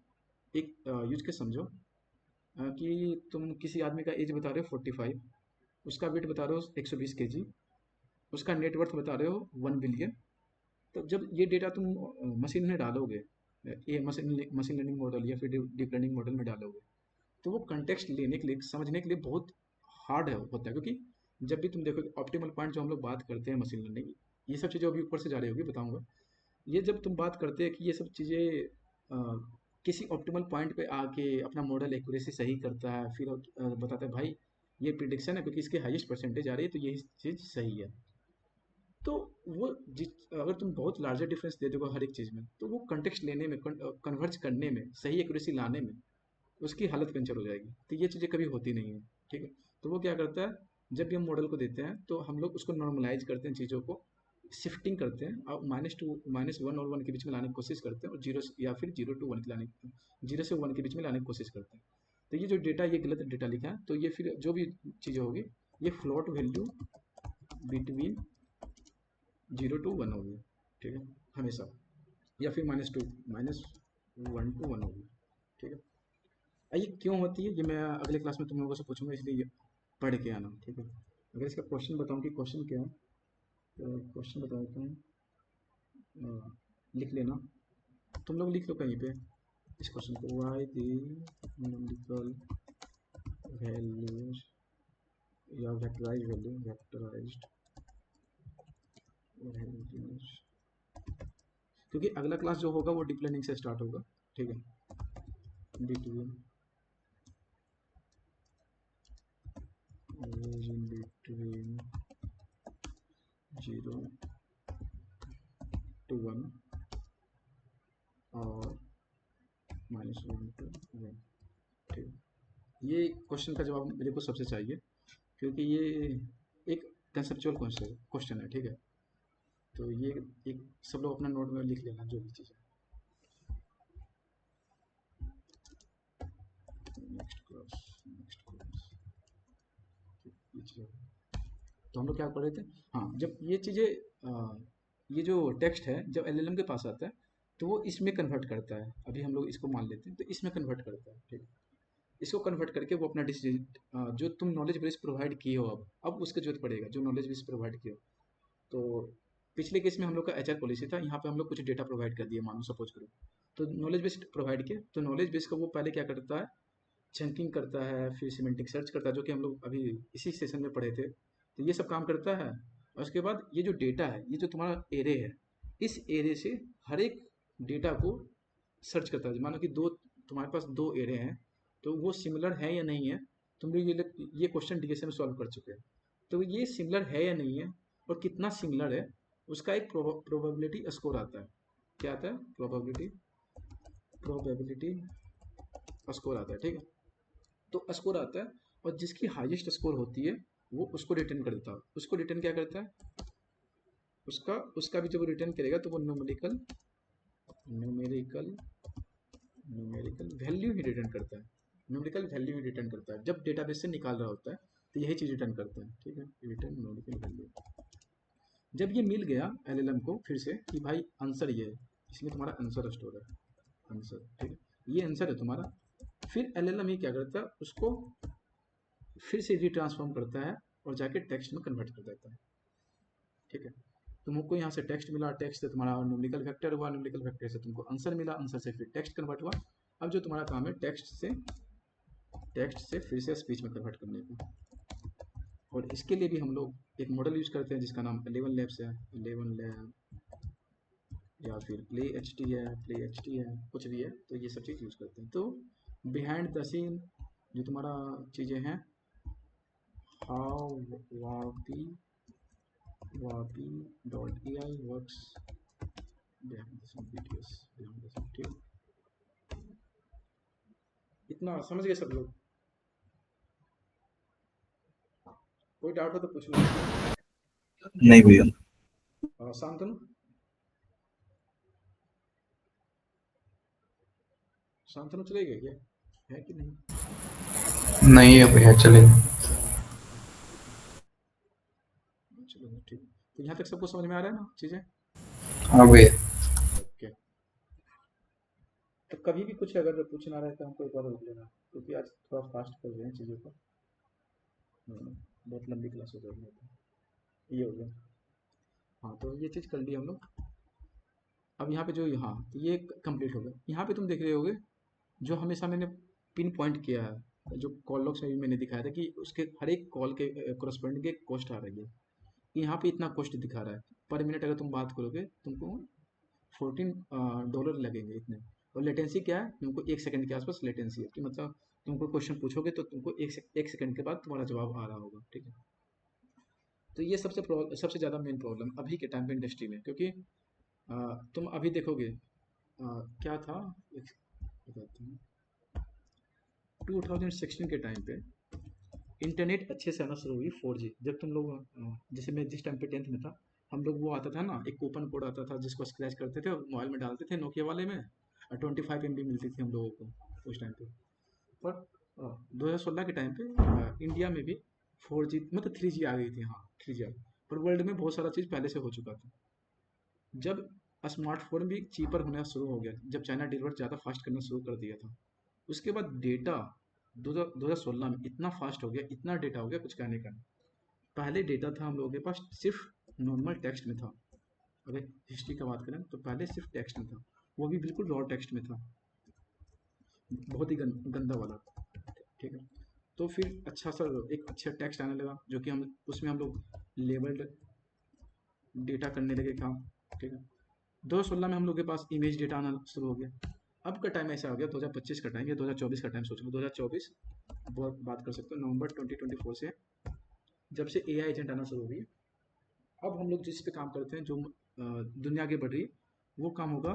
एक यूज के समझो, कि तुम किसी आदमी का एज बता रहे हो 45, उसका वेट बता रहे हो 120 केजी, उसका नेटवर्थ बता रहे हो 1 बिलियन। तो जब ये डेटा तुम मशीन में डालोगे, ये मशीन लर्निंग मॉडल या फिर डीप लर्निंग मॉडल में डालोगे, तो वो कंटेक्स्ट लेने के लिए, समझने के लिए बहुत हार्ड है होता है। क्योंकि जब भी तुम देखो ऑप्टिमल पॉइंट जो हम लोग बात करते हैं मशीन लर्निंग, ये सब चीज़ें अभी ऊपर से जा रही होगी, बताऊंगा। ये जब तुम बात करते हैं कि ये सब चीज़ें किसी ऑप्टिमल पॉइंट पे आके अपना मॉडल एक्यूरेसी सही करता है, फिर बताता है भाई ये प्रिडिक्शन है, क्योंकि इसके हाईएस्ट परसेंटेज आ रही है, तो यही चीज़ सही है। तो वो अगर तुम बहुत लार्जर डिफरेंस दे दोगे हर एक चीज़ में, तो वो कंटेक्स्ट लेने में, कन्वर्ज करने में, सही एक्यूरेसी लाने में उसकी हालत पंचर हो जाएगी। तो ये चीज़ें कभी होती नहीं है, ठीक है। तो वो क्या करता है, जब भी हम मॉडल को देते हैं तो हम लोग उसको नॉर्मलाइज करते हैं, चीज़ों को शिफ्टिंग करते हैं, और -1 और 1 के बीच में लाने की कोशिश करते हैं, और जीरो या फिर 0 to 1 के लाने 0 से 1 के बीच में लाने की कोशिश करते हैं। तो ये जो डेटा, ये गलत डेटा लिखा है, तो ये फिर जो भी चीज़ें होगी, ये फ्लोट वैल्यू बिटवीन 0 to 1 होगी, ठीक है, हमेशा, या फिर -1 to 1 होगी, ठीक है। ये क्यों होती है, ये मैं अगले क्लास में तुम लोगों से पूछूंगा, इसलिए ये पढ़ के आना, ठीक है। अगर इसका क्वेश्चन बताऊं कि क्वेश्चन क्या है, तो क्वेश्चन बता देता हूँ, लिख लेना, तुम लोग लिख लो कहीं पे इस क्वेश्चन को, वाई दी न्यूमेरिकल वैल्यूज या वेक्टराइज्ड वैल्यूज, क्योंकि अगला क्लास जो होगा वो डीप लर्निंग से स्टार्ट होगा, ठीक है। बिटवीन बिटवीन 0 to 1 और -1 to 1, ठीक है। ये क्वेश्चन का जवाब मेरे को सबसे चाहिए, क्योंकि ये एक कंसेप्चुअल क्वेश्चन है, ठीक है। तो ये एक सब लोग अपना नोट में लिख लेना जो भी चीज़ है। नेक्स्ट क्लास ये चीज़ है। तो हम लोग क्या पढ़ रहे थे, हाँ, जब ये चीज़ें ये जो टेक्स्ट है जब एलएलएम के पास आता है, तो वो इसमें कन्वर्ट करता है। अभी हम लोग इसको मान लेते हैं, तो इसमें कन्वर्ट करता है, ठीक है। इसको कन्वर्ट करके वो अपना डिसीजन, जो तुम नॉलेज बेस प्रोवाइड किए हो, अब उसका जरूरत पड़ेगा, जो नॉलेज बेस प्रोवाइड किए हो। तो पिछले केस में हम लोग का एचआर पॉलिसी था, यहाँ पे हम लोग कुछ डेटा प्रोवाइड कर दिए, मानो सपोज करो, तो नॉलेज बेस प्रोवाइड किया, तो नॉलेज बेस का वो पहले क्या करता है, चंकिंग करता है, फिर सिमेंटिक सर्च करता है, जो कि हम लोग अभी इसी सेशन में पढ़े थे। तो ये सब काम करता है, और उसके बाद ये जो डेटा है, ये जो तुम्हारा एरे है, इस एरे से हर एक डेटा को सर्च करता है। मानो कि तुम्हारे पास 2 एरे हैं, तो वो सिमिलर है या नहीं है। तुम लोग ये क्वेश्चन डीएसए में सॉल्व कर चुके हैं, तो ये सिमिलर है या नहीं है, और कितना सिमिलर है, उसका एक प्रोबेबिलिटी स्कोर आता है। क्या आता है, प्रोबेबिलिटी स्कोर आता है, ठीक है। तो स्कोर आता है, और जिसकी हाईएस्ट स्कोर होती है वो उसको रिटर्न कर देता है। उसको रिटर्न क्या करता है, उसका भी जब रिटर्न करेगा, तो वो न्यूमेरिकल न्यूमेरिकल न्यूमेरिकल वैल्यू ही रिटर्न करता है। न्यूमेरिकल वैल्यू ही रिटर्न करता है जब डेटाबेस से निकाल रहा होता है, तो यही चीज़ रिटर्न करता है। ठीक है, रिटर्न न्यूमेरिकल वैल्यू। जब ये मिल गया एलएलएम को फिर से कि भाई आंसर ये है, इसमें तुम्हारा आंसर स्टोर है, आंसर। ठीक है, ये आंसर है तुम्हारा। फिर एलएलएम ही क्या करता है, उसको फिर से रिट्रांसफॉर्म करता है और जाके टेक्स्ट में कन्वर्ट कर देता है। ठीक है, तुमको यहाँ से टेक्स्ट मिला, टेक्स्ट से तुम्हारा न्यूमेरिकल वेक्टर हुआ, न्यूमेरिकल वेक्टर से तुमको आंसर मिला, आंसर से फिर टेक्स्ट कन्वर्ट हुआ। अब जो तुम्हारा काम है टेक्स्ट से फिर से स्पीच में कन्वर्ट करने का। और इसके लिए भी हम लोग एक मॉडल यूज करते हैं जिसका नाम 11 लैब्स है। 11 लैब या फिर प्ले एच टी है, कुछ भी है, तो ये सब चीज़ यूज करते हैं। तो बिहाइंड द सीन जो तुम्हारा चीज़ें हैं, how Vapi dot A I works behind the scene videos behind the scene. ठीक, इतना समझ गए सब लोग? कोई डाउट हो तो पूछ लो। नहीं भैया। शांतनु, शांतनु चले गए क्या, है कि नहीं? नहीं है भैया, चलेगा। चलो ठीक, तो यहाँ तक सबको समझ में आ रहा है ना चीज़ें? हाँ भैया। ओके, तो कभी भी कुछ अगर पूछना रहे तो हमको एक बार रोक लेना, क्योंकि आज थोड़ा फास्ट कर रहे हैं चीज़ों को। बहुत लंबी क्लास हो जाएगी तो ये हो गया। हाँ, तो ये चीज़ कर ली हम लोग। अब यहाँ पे जो, हाँ, तो ये कंप्लीट हो गया। यहाँ पे तुम देख रहे होगे जो हमेशा मैंने पिन पॉइंट किया है, जो कॉल लॉग्स में भी मैंने दिखाया था कि उसके हर एक कॉल के कोरस्पॉन्डिंग एक कॉस्ट आ रही है। यहाँ पे इतना कॉस्ट दिखा रहा है पर मिनट। अगर तुम बात करोगे तुमको $14 लगेंगे इतने। और लेटेंसी क्या है, तुमको 1 सेकंड के आसपास लेटेंसी है, कि मतलब तुमको क्वेश्चन पूछोगे तो तुमको एक सेकंड के बाद तुम्हारा जवाब आ रहा होगा। ठीक है, तो ये सबसे ज़्यादा मेन प्रॉब्लम अभी के टाइम पे इंडस्ट्री में, क्योंकि तुम अभी देखोगे क्या था, एक बताता हूँ। 2016 के टाइम पे इंटरनेट अच्छे से आना शुरू हुई, 4G। जब तुम लोग जैसे मैं जिस टाइम पे 10th में था, हम लोग वो आता था ना, एक कूपन कोड आता था जिसको स्क्रैच करते थे और मोबाइल में डालते थे, नोकिया वाले में, और 25 MB मिलती थी हम लोगों को उस टाइम पे। पर 2016 के टाइम पे इंडिया में भी 4G मतलब 3G आ गई थी। हाँ, 3G आ गई, पर वर्ल्ड में बहुत सारा चीज़ पहले से हो चुका था। जब स्मार्टफोन भी चीपर होना शुरू हो गया, जब चाइना डिलीवर ज़्यादा फास्ट करना शुरू कर दिया था, उसके बाद डेटा 2016 में इतना फास्ट हो गया, इतना डेटा हो गया, कुछ कहने का नहीं। पहले डेटा था हम लोगों के पास सिर्फ नॉर्मल टेक्स्ट में था। अगर हिस्ट्री का बात करें तो पहले सिर्फ टेक्स्ट में था, वो भी बिल्कुल रॉ टेक्स्ट में था, बहुत ही गंदा वाला। ठीक है, तो फिर अच्छा सा एक अच्छा टेक्स्ट आने लगा, जो कि हम उसमें हम लोग लेबल्ड डेटा करने लगे काम। ठीक है, 2016 में हम लोग के पास इमेज डेटा आना शुरू हो गया। अब का टाइम ऐसा हो गया, 2025 का टाइम या 2024 का टाइम, सोच लो 2024 बात कर सकते हो, नवंबर 2024 से जब से AI एजेंट आना शुरू हुई। अब हम लोग जिस पे काम करते हैं, जो दुनिया आगे बढ़ रही है, वो काम होगा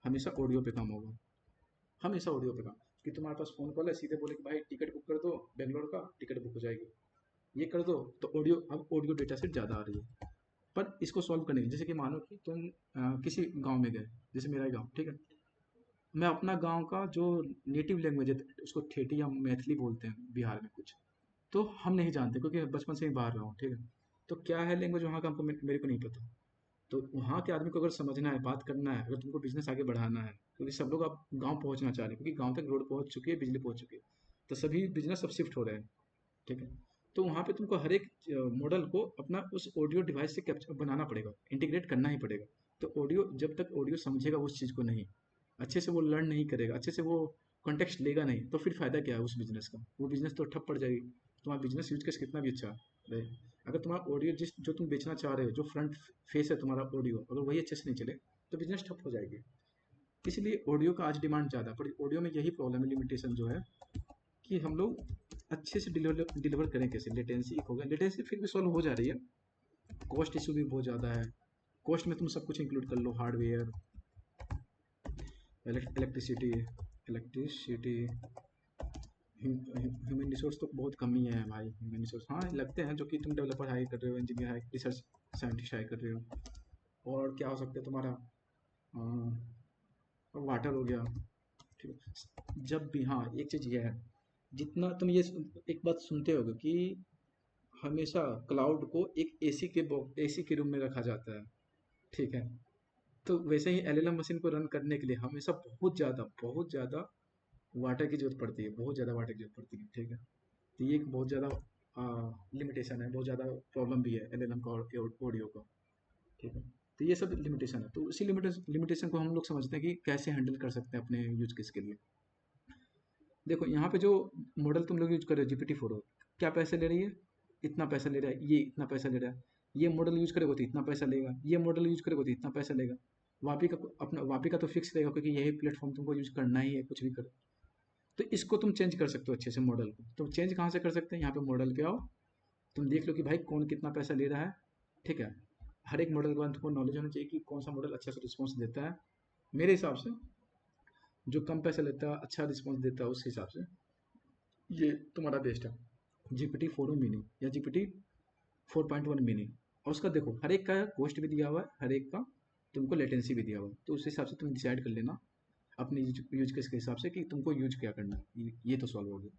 हमेशा ऑडियो पे काम होगा, हमेशा ऑडियो पे काम। कि तुम्हारे पास फ़ोन कॉल है, सीधे बोले कि भाई टिकट बुक कर दो बेंगलोर का, टिकट बुक हो जाएगी, ये कर दो, तो ऑडियो, अब ऑडियो डेटा सेट ज़्यादा आ रही है। पर इसको सॉल्व करने के लिए, जैसे कि मानो कि तुम किसी गांव में गए, जैसे मेरा ही गांव। ठीक है, मैं अपना गांव का जो नेटिव लैंग्वेज है उसको ठेठी या मैथिली बोलते हैं बिहार में कुछ, तो हम नहीं जानते क्योंकि बचपन से ही बाहर रहा हूँ। ठीक है, तो क्या है लैंग्वेज वहाँ का हमको मेरे को नहीं पता। तो वहाँ के आदमी को अगर समझना है, बात करना है, अगर तुमको बिजनेस आगे बढ़ाना है, क्योंकि सब लोग अब गांव पहुँचना चाह रहे हैं, क्योंकि गांव तक रोड पहुँच चुकी है, बिजली पहुँच चुकी है, तो सभी बिजनेस अब शिफ्ट हो रहे हैं। ठीक है, तो वहाँ पे तुमको हर एक मॉडल को अपना उस ऑडियो डिवाइस से कैप्चर बनाना पड़ेगा, इंटीग्रेट करना ही पड़ेगा। तो ऑडियो, जब तक ऑडियो समझेगा उस चीज़ को नहीं, अच्छे से वो लर्न नहीं करेगा, अच्छे से वो कॉन्टेक्स्ट लेगा नहीं, तो फिर फ़ायदा क्या है उस बिज़नेस का? वो बिज़नेस तो ठप पड़ जाएगी। तुम्हारा बिज़नेस यूज केस कितना भी अच्छा रहे, अगर तुम्हारा ऑडियो जो तुम बेचना चाह रहे हो, जो फ्रंट फेस है तुम्हारा ऑडियो, अगर वही अच्छे से नहीं चले तो बिज़नेस ठप हो जाएगी। इसलिए ऑडियो का आज डिमांड ज़्यादा, पर ऑडियो में यही प्रॉब्लम है, लिमिटेशन जो है कि हम लोग अच्छे से डिलीवर करें कैसे। लेटेंसी एक हो गया, लेटेंसी फिर भी सॉल्व हो जा रही है, कॉस्ट इशू भी बहुत ज़्यादा है। कॉस्ट में तुम सब कुछ इंक्लूड कर लो, हार्डवेयर, इलेक्ट्रिसिटी, ह्यूमन रिसोर्स तो बहुत कम ही है भाई। ह्यूमन रिसोर्स हाँ लगते हैं, जो कि तुम डेवलपर हायर कर रहे हो, engineer hire, research scientist hire कर रहे हो। और क्या हो सकता है तुम्हारा, और वाटर हो गया, ठीक है। जब भी, हाँ, एक चीज़ ये है, जितना तुम एक बात सुनते होगे कि हमेशा क्लाउड को एक एसी के रूम में रखा जाता है, ठीक है। तो वैसे ही एलएलएम मशीन को रन करने के लिए हमेशा बहुत ज़्यादा वाटर की ज़रूरत पड़ती है, बहुत ज़्यादा वाटर की ज़रूरत पड़ती है, ठीक है। तो ये एक बहुत ज़्यादा लिमिटेशन है, बहुत ज़्यादा प्रॉब्लम भी है एलएलएम का और ऑडियो का, ठीक है। तो ये सब लिमिटेशन है, तो उसी लिमिटेशन को हम लोग समझते हैं कि कैसे हैंडल कर सकते हैं अपने यूज केस के लिए। देखो यहाँ पे जो मॉडल तुम लोग यूज कर रहे हो GPT-4o, क्या पैसे ले रही है? इतना पैसा ले रहा है, ये इतना पैसा ले रहा है। ये मॉडल यूज करेगा तो इतना पैसा लेगा, ये मॉडल यूज करेगा तो इतना पैसा लेगा। वापी का तो फिक्स रहेगा, क्योंकि यही प्लेटफॉर्म तुमको यूज करना ही है कुछ भी कर। तो इसको तुम चेंज कर सकते हो अच्छे से मॉडल को। तुम चेंज कहाँ से कर सकते हैं? यहाँ पे मॉडल पे आओ, तुम देख लो कि भाई कौन कितना पैसा ले रहा है, ठीक है। हर एक मॉडल के बाद तुमको नॉलेज होना चाहिए कि कौन सा मॉडल अच्छा सा रिस्पॉन्स देता है। मेरे हिसाब से जो कम पैसा लेता है, अच्छा रिस्पॉन्स देता है, उस हिसाब से ये तुम्हारा बेस्ट है, GPT-4o मिनी या GPT-4.1 मिनी। और उसका देखो हर एक का कॉस्ट भी दिया हुआ है, हर एक का तुमको लेटेंसी भी दिया हुआ है, तो उस हिसाब से तुम डिसाइड कर लेना अपने यूज केस के हिसाब से कि तुमको यूज क्या करना है। ये तो सॉल्व हो गया।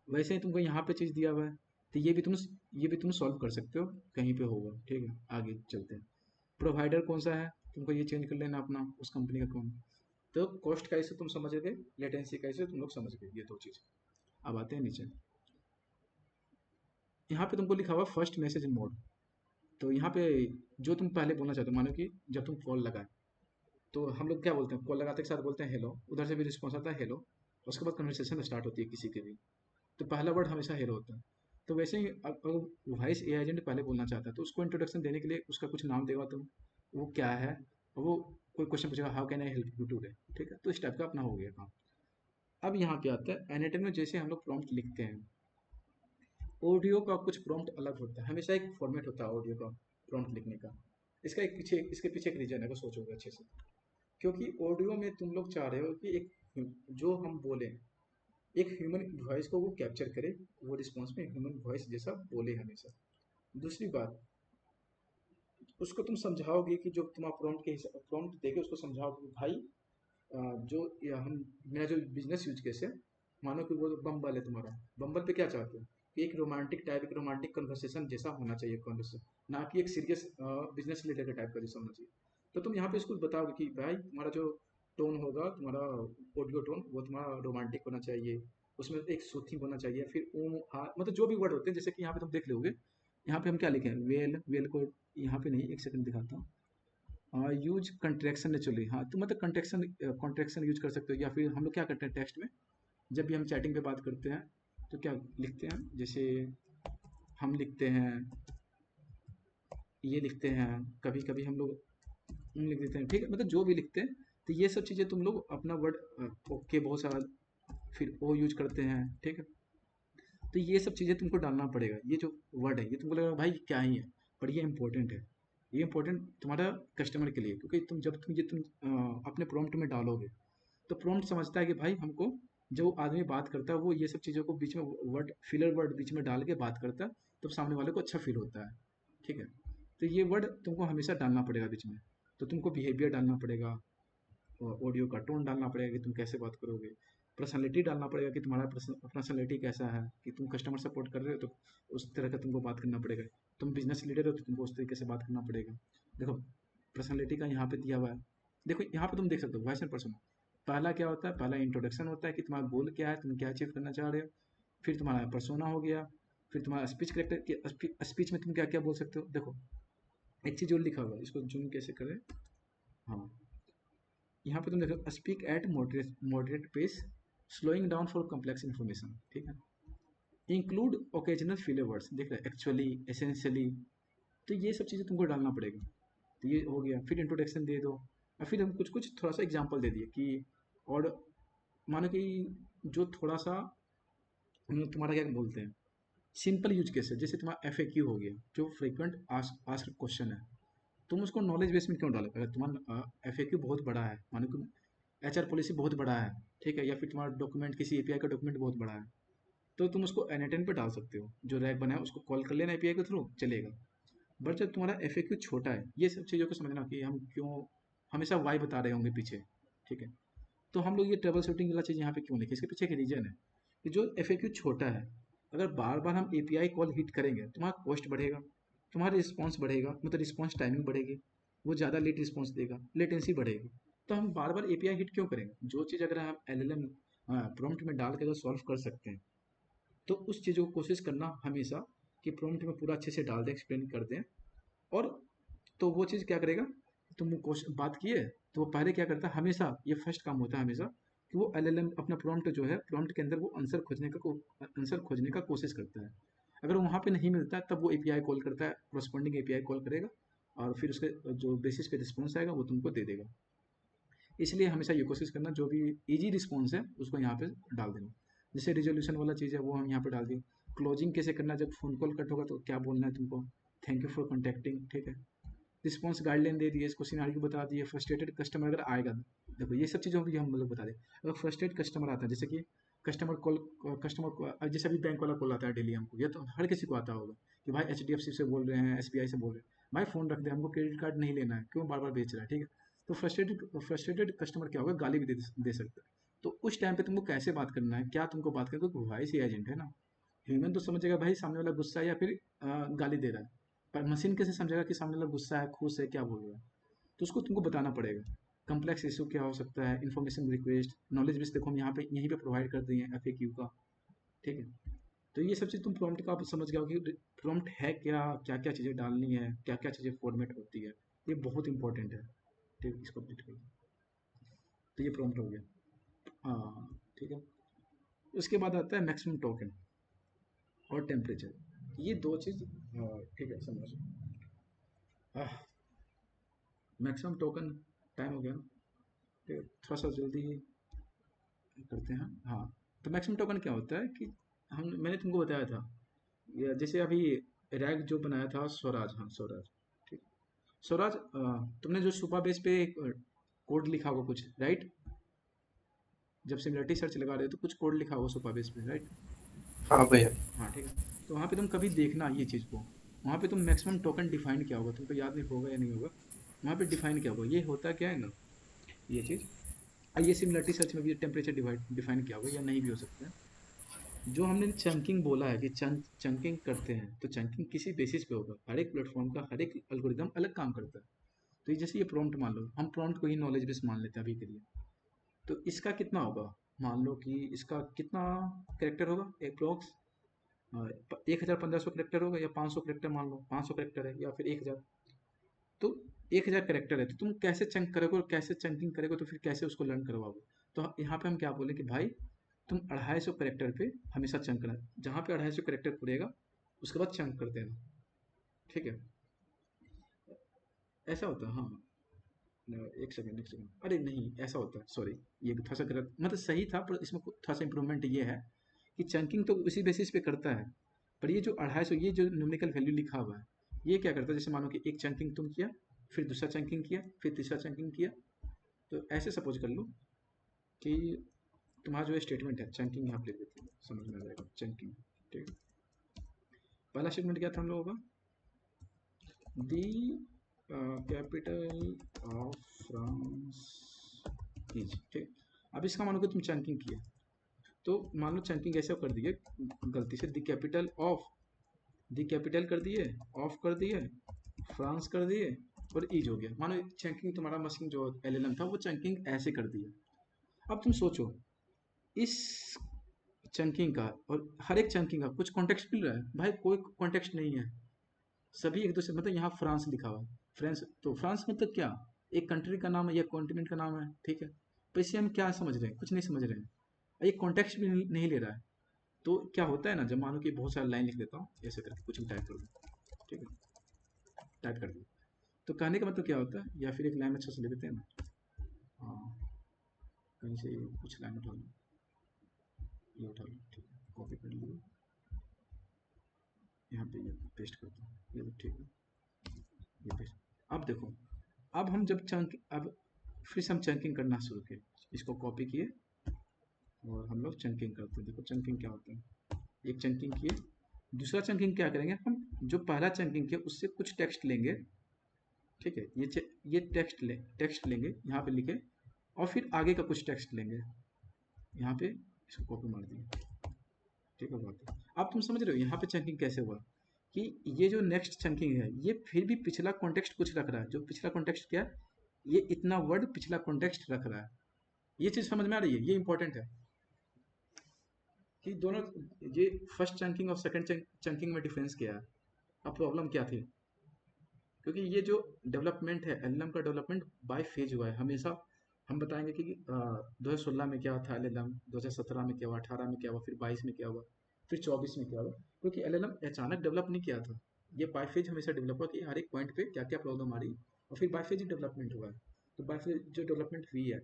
वैसे ही तुमको यहाँ पे चीज़ दिया हुआ है, तो ये भी तुम सॉल्व कर सकते हो, कहीं पे होगा, ठीक है। आगे चलते हैं। प्रोवाइडर कौन सा है, तुमको ये चेंज कर लेना अपना, उस कंपनी का कौन। तो कॉस्ट का इशू तुम समझ गए, लेटेंसी का इशू तुम लोग समझ गए, ये दो चीज़। अब आते हैं नीचे, यहाँ पे तुमको लिखा हुआ फर्स्ट मैसेज मोड। तो यहाँ पे जो तुम पहले बोलना चाहते हो, मानो कि जब तुम कॉल लगाए तो हम लोग क्या बोलते हैं, कॉल लगाते के साथ बोलते हैं हेलो, उधर से भी रिस्पॉन्स आता है हेलो, उसके बाद कन्वर्सेशन स्टार्ट होती है किसी के भी, तो पहला वर्ड हमेशा हेलो होता है। तो वैसे ही अगर वॉइस ए एजेंट पहले बोलना चाहता है तो उसको इंट्रोडक्शन देने के लिए उसका कुछ नाम देगा तुम, वो क्या है, और वो कोई क्वेश्चन पूछेगा, how can I help you today, ठीक है। तो इस टाइप का अपना हो गया काम। अब यहाँ पे आता है एनाटॉमी में, जैसे हम लोग प्रॉम्प्ट लिखते हैं, ऑडियो का कुछ प्रॉम्प्ट अलग होता है, हमेशा एक फॉर्मेट होता है ऑडियो का प्रॉम्प्ट लिखने का। इसके पीछे एक रीजन है, अगर सोचोगे अच्छे से, क्योंकि ऑडियो में तुम लोग चाह रहे हो कि एक जो हम बोले, एक ह्यूमन वॉइस को वो कैप्चर करे, वो रिस्पॉन्स में ह्यूमन वॉइस जैसा बोले हमेशा। दूसरी बात, उसको तुम समझाओगे कि जो तुम्हारा प्रॉम्प्ट देके उसको समझाओगे कि भाई जो हम मेरा जो बिजनेस यूज केस है, मानो कि वो बम्बल है तुम्हारा, बम्बल पे क्या चाहते हो कि एक रोमांटिक कन्वर्सेशन जैसा होना चाहिए, कन्वर्सेशन ना कि एक सीरियस बिजनेस रिलेटेड टाइप का जैसा होना चाहिए। तो तुम यहाँ पे इसको बताओगे कि भाई तुम्हारा जो टोन होगा, तुम्हारा ऑडियो टोन, वो तुम्हारा रोमांटिक होना चाहिए, उसमें एक सूथिंग होना चाहिए, फिर मतलब जो भी वर्ड होते हैं, जैसे कि यहाँ पे तुम देख लोगे, यहाँ पे हम क्या लिखे हैं, वेल को यहाँ पे नहीं, एक सेकंड दिखाता हूँ। यूज कंट्रैक्शन नेचुरली, हाँ, तो मतलब कॉन्ट्रैक्शन यूज कर सकते हो, या फिर हम लोग क्या करते हैं टेक्स्ट में, जब भी हम चैटिंग पे बात करते हैं तो क्या लिखते हैं, जैसे हम लिखते हैं, ये लिखते हैं, कभी कभी हम लोग लिख देते हैं, ठीक है, मतलब जो भी लिखते हैं। तो ये सब चीज़ें तुम लोग अपना वर्ड ओके बहुत सारा, फिर ओ यूज करते हैं, ठीक है। तो ये सब चीज़ें तुमको डालना पड़ेगा, ये जो वर्ड है ये तुमको लगेगा भाई क्या ही है, पर ये इंपॉर्टेंट है, ये इंपॉर्टेंट तुम्हारा कस्टमर के लिए, क्योंकि तुम अपने प्रॉम्प्ट में डालोगे, तो प्रॉम्प्ट समझता है कि भाई हमको जो आदमी बात करता है वो ये सब चीज़ों को बीच में फिलर वर्ड बीच में डाल के बात करता है, तो सामने वाले को अच्छा फील होता है, ठीक है। तो ये वर्ड तुमको हमेशा डालना पड़ेगा बीच में। तो तुमको बिहेवियर डालना पड़ेगा, ऑडियो का टोन डालना पड़ेगा कि तुम कैसे बात करोगे, पर्सनैलिटी डालना पड़ेगा कि तुम्हारा पर्सनैलिटी कैसा है, कि तुम कस्टमर सपोर्ट कर रहे हो तो उस तरह का तुमको बात करना पड़ेगा, तुम बिजनेस लीडर हो तो तुमको उस तरीके से बात करना पड़ेगा। देखो पर्सनैलिटी का यहाँ पे दिया हुआ है, देखो यहाँ पे तुम देख सकते हो वॉइस एंड पर्सन। पहला क्या होता है, पहला इंट्रोडक्शन होता है कि तुम्हारा गोल क्या है, तुम क्या अचीव करना चाह रहे हो, फिर तुम्हारा पर्सोना हो गया, फिर तुम्हारा स्पीच करेक्टर, स्पीच में तुम क्या क्या बोल सकते हो। देखो एक चीज़ और लिखा हुआ है, इसको जूम कैसे करें, हाँ, यहाँ पे तुम देखो speak at moderate pace, slowing down for complex information, ठीक है। इंक्लूड ओकेजनल फीलर वर्ड्स, देख रहे एक्चुअली, एसेंशियली, तो ये सब चीज़ें तुमको डालना पड़ेगा। तो ये हो गया, फिर इंट्रोडक्शन दे दो, और फिर हम कुछ कुछ थोड़ा सा एग्जाम्पल दे दिए कि, और मानो कि जो थोड़ा सा तुम्हारा क्या बोलते हैं सिंपल यूज केस है, जैसे तुम्हारा FAQ हो गया, जो फ्रिक्वेंट आस्क्ड क्वेश्चन है, तुम उसको नॉलेज बेस में क्यों डालो, अगर तुम्हारा FAQ बहुत बड़ा है, मानो कि HR पॉलिसी बहुत बड़ा है, ठीक है, या फिर तुम्हारा डॉक्यूमेंट किसी API का डॉक्यूमेंट बहुत बड़ा है, तो तुम उसको N10 पे डाल सकते हो, जो रैक बना है उसको कॉल कर लेना API के थ्रू, चलेगा। बट जब तुम्हारा FAQ छोटा है, ये सब चीज़ों को समझना कि हम क्यों हमेशा वाई बता रहे होंगे पीछे, ठीक है। तो हम लोग ये ट्रबल शूटिंग वाला चीज़ यहाँ पे क्यों लिखे, इसके पीछे एक रीजन है कि जो FAQ छोटा है, अगर बार बार हम API कॉल हिट करेंगे तुम्हारा कॉस्ट बढ़ेगा, तुम्हारा रिस्पॉन्स बढ़ेगा, मतलब रिस्पॉन्स टाइमिंग बढ़ेगी, वो ज़्यादा लेट रिस्पॉन्स देगा, लेटेंसी बढ़ेगी। तो हम बार बार API हिट क्यों करेंगे? जो चीज़ अगर हम LLM प्रॉम्प्ट में डाल के अगर सॉल्व कर सकते हैं, तो उस चीज़ को कोशिश करना हमेशा कि प्रॉम्प्ट में पूरा अच्छे से डाल दें, एक्सप्लेन कर दें। और तो वो चीज़ क्या करेगा, तुम क्वेश्चन बात किए तो वो पहले क्या करता है, हमेशा ये फर्स्ट काम होता है हमेशा कि वो LLM अपना प्रॉम्प्ट जो है, प्रॉम्प्ट के अंदर वो आंसर खोजने का कोशिश करता है। अगर वहाँ पे नहीं मिलता है तब वो API कॉल करता है, कॉरस्पॉन्डिंग API कॉल करेगा और फिर उसके जो बेसिस पे रिस्पॉन्स आएगा वो तुमको दे देगा। इसलिए हमेशा ये कोशिश करना जो भी इजी रिस्पॉन्स है उसको यहाँ पे डाल देना। जैसे रिजोल्यूशन वाला चीज़ है वो हम यहाँ पे डाल दिए। क्लोजिंग कैसे करना, जब फ़ोन कॉल कट होगा तो क्या बोलना है तुमको, थैंक यू फॉर कॉन्टैक्टिंग, ठीक है। रिस्पॉन्स गाइडलाइन दे दिए, इसको सिनारियो बता दिए। फ्रस्ट्रेटेड कस्टमर अगर आएगा, देखो ये सब चीज़ों भी हम लोग बता दें। अगर फ्रस्ट्रेटेड कस्टमर आता है, जैसे कि कस्टमर को जैसे अभी बैंक वाला कॉल आता है डेली हमको, ये तो हर किसी को आता होगा कि भाई HDFC से बोल रहे हैं, SBI से बोल रहे हैं, भाई फ़ोन रख दे, हमको क्रेडिट कार्ड नहीं लेना है, क्यों बार बार बेच रहा है, ठीक है। तो फ्रस्ट्रेटेड कस्टमर क्या होगा, गाली भी दे सकता है। तो उस टाइम पे तुमको कैसे बात करना है, क्या तुमको बात करना है, क्योंकि वॉइस ही एजेंट है ना। ह्यूमन तो समझेगा भाई सामने वाला गुस्सा है या फिर गाली दे रहा है, पर मशीन कैसे समझेगा कि सामने वाला गुस्सा है, खुश है, क्या बोल रहा है। तो उसको तुमको बताना पड़ेगा कम्प्लेक्स इशू क्या हो सकता है, इन्फॉर्मेशन रिक्वेस्ट, नॉलेज बेस देखो हम यहाँ पे यहीं पे प्रोवाइड कर दिए हैं FAQ का, ठीक है। तो ये सब चीज़ तुम प्रॉम्प्ट का आप समझ गए हो कि प्रॉम्प्ट है क्या, क्या क्या चीज़ें डालनी है, क्या क्या चीज़ें फॉर्मेट होती है, ये बहुत इंपॉर्टेंट है, ठीक है। इसको अपडेट करो। तो ये प्रॉम्प्ट हो गया, हाँ ठीक है। उसके बाद आता है मैक्सिमम टोकन और टेम्परेचर, ये दो चीज़, ठीक है समझ। मैक्सिमम टोकन टाइम हो गया, ठीक है, थोड़ा सा जल्दी करते हैं। हाँ, तो मैक्सिमम टोकन क्या होता है कि मैंने तुमको बताया था, जैसे अभी रैग जो बनाया था स्वराज, हाँ स्वराज, ठीक। स्वराज, तुमने जो सुपा बेस पे कोड लिखा होगा कुछ, राइट। जब सिमिलरिटी सर्च लगा रहे हो तो कुछ कोड लिखा होगा सुपा बेस पे, राइट। हाँ भैया। हाँ ठीक है। तो वहाँ पे तुम कभी देखना ये चीज़ को, वहाँ पे तुम मैक्सिमम टोकन डिफाइन क्या होगा तुमको याद नहीं होगा या नहीं होगा। वहाँ पे डिफाइन क्या होगा, ये होता क्या है ना, ये चीज़। ये सिमिलरिटी सर्च में भी टेम्परेचर डिफाइन किया होगा या नहीं भी हो सकता है। जो हमने चंकिंग बोला है कि चंकिंग करते हैं, तो चंकिंग किसी बेसिस पे होगा, हर एक प्लेटफॉर्म का हर एक एल्गोरिदम अलग काम करता है। तो ये जैसे ये प्रॉम्प्ट मान लो, हम प्रॉम्प्ट को ही नॉलेज बेस मान लेते हैं अभी के लिए। तो इसका कितना होगा, मान लो कि इसका कितना करेक्टर होगा, अप्रोक्स 1500 करेक्टर होगा या 500 करेक्टर, मान लो 500 करेक्टर है या फिर 1000। तो 1000 करेक्टर है, तो तुम कैसे चंक करोगे और कैसे चंकिंग करोगे, तो फिर कैसे उसको लर्न करवाओगे। तो यहाँ पे हम क्या बोले कि भाई तुम 250 करेक्टर पे हमेशा चंक करना, जहाँ पे 250 करेक्टर पूरेगा उसके बाद चंक कर देना, ठीक है। ऐसा होता है, हाँ। एक सेकंड, एक सेकंड, अरे नहीं ऐसा होता है, सॉरी। ये थोड़ा सा गलत, मतलब सही था पर इसमें थोड़ा सा इंप्रूवमेंट ये है कि चंकिंग तो उसी बेसिस पे करता है, पर ये जो 250, ये जो न्यूमेरिकल वैल्यू लिखा हुआ है, ये क्या करता है, जैसे मानो कि एक चंकिंग तुम किया, फिर दूसरा चंकिंग किया, फिर तीसरा चंकिंग किया। तो ऐसे सपोज कर लो कि तुम्हारा जो स्टेटमेंट है, चंकिंग यहाँ पे लिख देते हैं, समझ में आ जाएगा चंकिंग, ठीक है। पहला स्टेटमेंट क्या था हम लोगों का, दी कैपिटल ऑफ फ्रांस इज, ठीक। अब इसका मानो कि तुम चंकिंग किए, तो मान लो चंकिंग ऐसे कर दिए गलती से, दी कैपिटल ऑफ, दी कैपिटल कर दिए, ऑफ कर दिए, फ्रांस कर दिए और ईज हो गया। मानो चंकिंग तुम्हारा मशीन जो LLM था वो चंकिंग ऐसे कर दिया। अब तुम सोचो इस चंकिंग का और हर एक चंकिंग का कुछ कॉन्टेक्स्ट मिल रहा है, भाई कोई कॉन्टेक्स्ट नहीं है। सभी एक दूसरे, मतलब यहाँ फ्रांस लिखा हुआ है, फ्रांस, तो फ्रांस मतलब क्या, एक कंट्री का नाम है या कॉन्टिनेंट का नाम है, ठीक है। तो इससे हम क्या समझ रहे हैं, कुछ नहीं समझ रहे हैं, ये कॉन्टेक्स्ट भी नहीं ले रहा है। तो क्या होता है ना, जब मानो कि बहुत सारा लाइन लिख देता हूँ ऐसे करके, कुछ भी टाइप कर दूँ, ठीक है, टाइप कर दूँ, तो कहने का मतलब क्या होता है, या फिर एक लाइन अच्छा से लिख देते हैं ना, हाँ कहीं से कुछ लाइन उठा लो, ये उठा लो, ठीक है, कॉपी कर लो, यहाँ पे ये पेस्ट कर दो, ये लो, ठीक है, ये पेस्ट। अब देखो, अब हम जब चंक, अब फिर से हम चंकिंग करना शुरू किए, इसको कॉपी किए और हम लोग चंकिंग करते हैं। देखो चंकिंग क्या होता है, एक चंकिंग किए, दूसरा चंकिंग क्या करेंगे हम, जो पहला चंकिंग किया उससे कुछ टेक्स्ट लेंगे, ठीक है, ये टेक्स्ट लेंगे, यहाँ पे लिखे और फिर आगे का कुछ टेक्स्ट लेंगे, यहाँ पे इसको कॉपी मार दिए, ठीक है बात। अब तुम समझ रहे हो यहाँ पे चंकिंग कैसे हुआ, कि ये जो नेक्स्ट चंकिंग है ये फिर भी पिछला कॉन्टेक्स्ट कुछ रख रहा है। जो पिछला कॉन्टेक्स्ट क्या है, ये इतना वर्ड पिछला कॉन्टेक्स्ट रख रहा है। ये चीज़ समझ में आ रही है, ये इंपॉर्टेंट है कि दोनों, ये फर्स्ट चंकिंग और सेकंड चंकिंग में डिफरेंस क्या है। अब प्रॉब्लम क्या थी, क्योंकि ये जो डेवलपमेंट है एलएलएम का डेवलपमेंट बाय फेज हुआ है हमेशा। हम बताएंगे कि 2016 में क्या था एलएलएम, 2017 में क्या हुआ, 18 में क्या हुआ, फिर 22 में क्या हुआ, फिर 24 में क्या हुआ, क्योंकि एलएलएम अचानक डेवलप नहीं किया था। ये बाय फेज हमेशा डेवलप हुआ कि हर एक पॉइंट पे क्या क्या प्रॉब्लम आ रही, और फिर बाय फेज ही डेवलपमेंट हुआ है। तो बाय फेज जो डेवलपमेंट हुई है,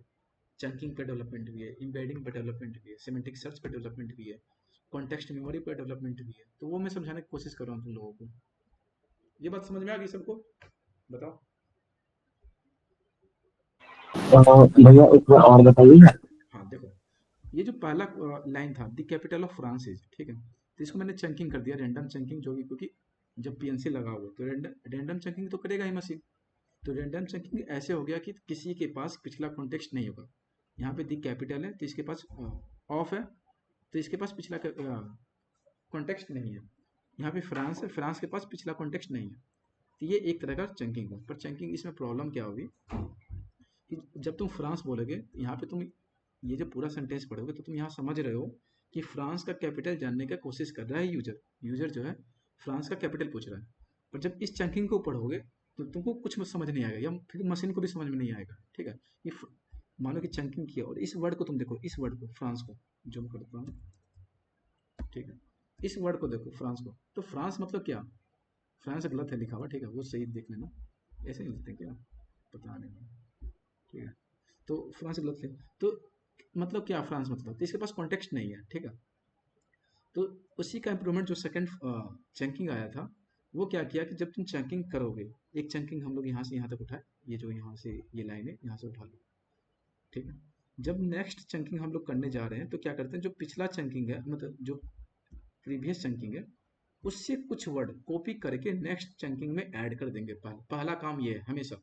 चंकिंग पे डेवलपमेंट हुई है, इम्बेडिंग पे डेवलपमेंट हुई है, सिमेंटिक सर्च पे डेवलपमेंट हुई है, कॉन्टेक्स्ट मेमोरी पे डेवलपमेंट हुई है। तो वो मैं समझाने की कोशिश कर रहा हूँ तुम लोगों को। ये बात समझ में आ गई सबको, बताओ। भैया एक बार और बताइए। हाँ देखो, ये जो पहला लाइन था the capital of France is, ठीक है, तो इसको मैंने चंकिंग कर दिया, रैंडम चंकिंग जो भी, क्योंकि जब पीएनसी लगा हुआ तो रैंडम चंकिंग तो करेगा ही मशीन। तो रैंडम चंकिंग ऐसे हो गया कि किसी के पास पिछला कॉन्टेक्स्ट नहीं होगा। यहाँ पे द कैपिटल है तो इसके पास ऑफ है, तो इसके पास पिछला कॉन्टेक्स्ट नहीं है। यहाँ पे फ्रांस है, फ्रांस के पास पिछला कॉन्टेक्स्ट नहीं है। तो ये एक तरह का चंकिंग है। पर चंकिंग इसमें प्रॉब्लम क्या होगी कि जब तुम फ्रांस बोलोगे यहाँ पे तुम ये जो पूरा सेंटेंस पढ़ोगे तो तुम यहाँ समझ रहे हो कि फ्रांस का कैपिटल जानने का कोशिश कर रहा है यूजर। यूजर जो है फ्रांस का कैपिटल पूछ रहा है। पर जब इस चंकिंग को पढ़ोगे तो तुमको कुछ समझ नहीं आएगा, या फिर मशीन को भी समझ में नहीं आएगा, ठीक है। ये मानो कि चंकिंग किया, और इस वर्ड को तुम देखो, इस वर्ड को फ्रांस को जूम करता हूँ, ठीक है, इस वर्ड को देखो फ्रांस को, तो फ्रांस मतलब क्या, फ्रांस गलत है लिखा हुआ, ठीक है, वो सही देख लेना, ऐसे ही लिखते हैं क्या पता नहीं, ठीक है। तो फ्रांस गलत है, तो मतलब क्या फ्रांस मतलब, तो इसके पास कॉन्टेक्स्ट नहीं है, ठीक है। तो उसी का इम्प्रूवमेंट जो सेकंड चंकिंग आया था, वो क्या किया कि जब तुम चंकिंग करोगे, एक चंकिंग हम लोग यहाँ से यहाँ तक उठाए, ये जो यहाँ से ये लाइन है यहाँ से उठा लो, ठीक है। जब नेक्स्ट चंकिंग हम लोग करने जा रहे हैं तो क्या करते हैं, जो पिछला चंकिंग है, मतलब जो प्रीवियस चंकिंग है, उससे कुछ वर्ड कॉपी करके नेक्स्ट चंकिंग में ऐड कर देंगे। पहला काम ये है हमेशा,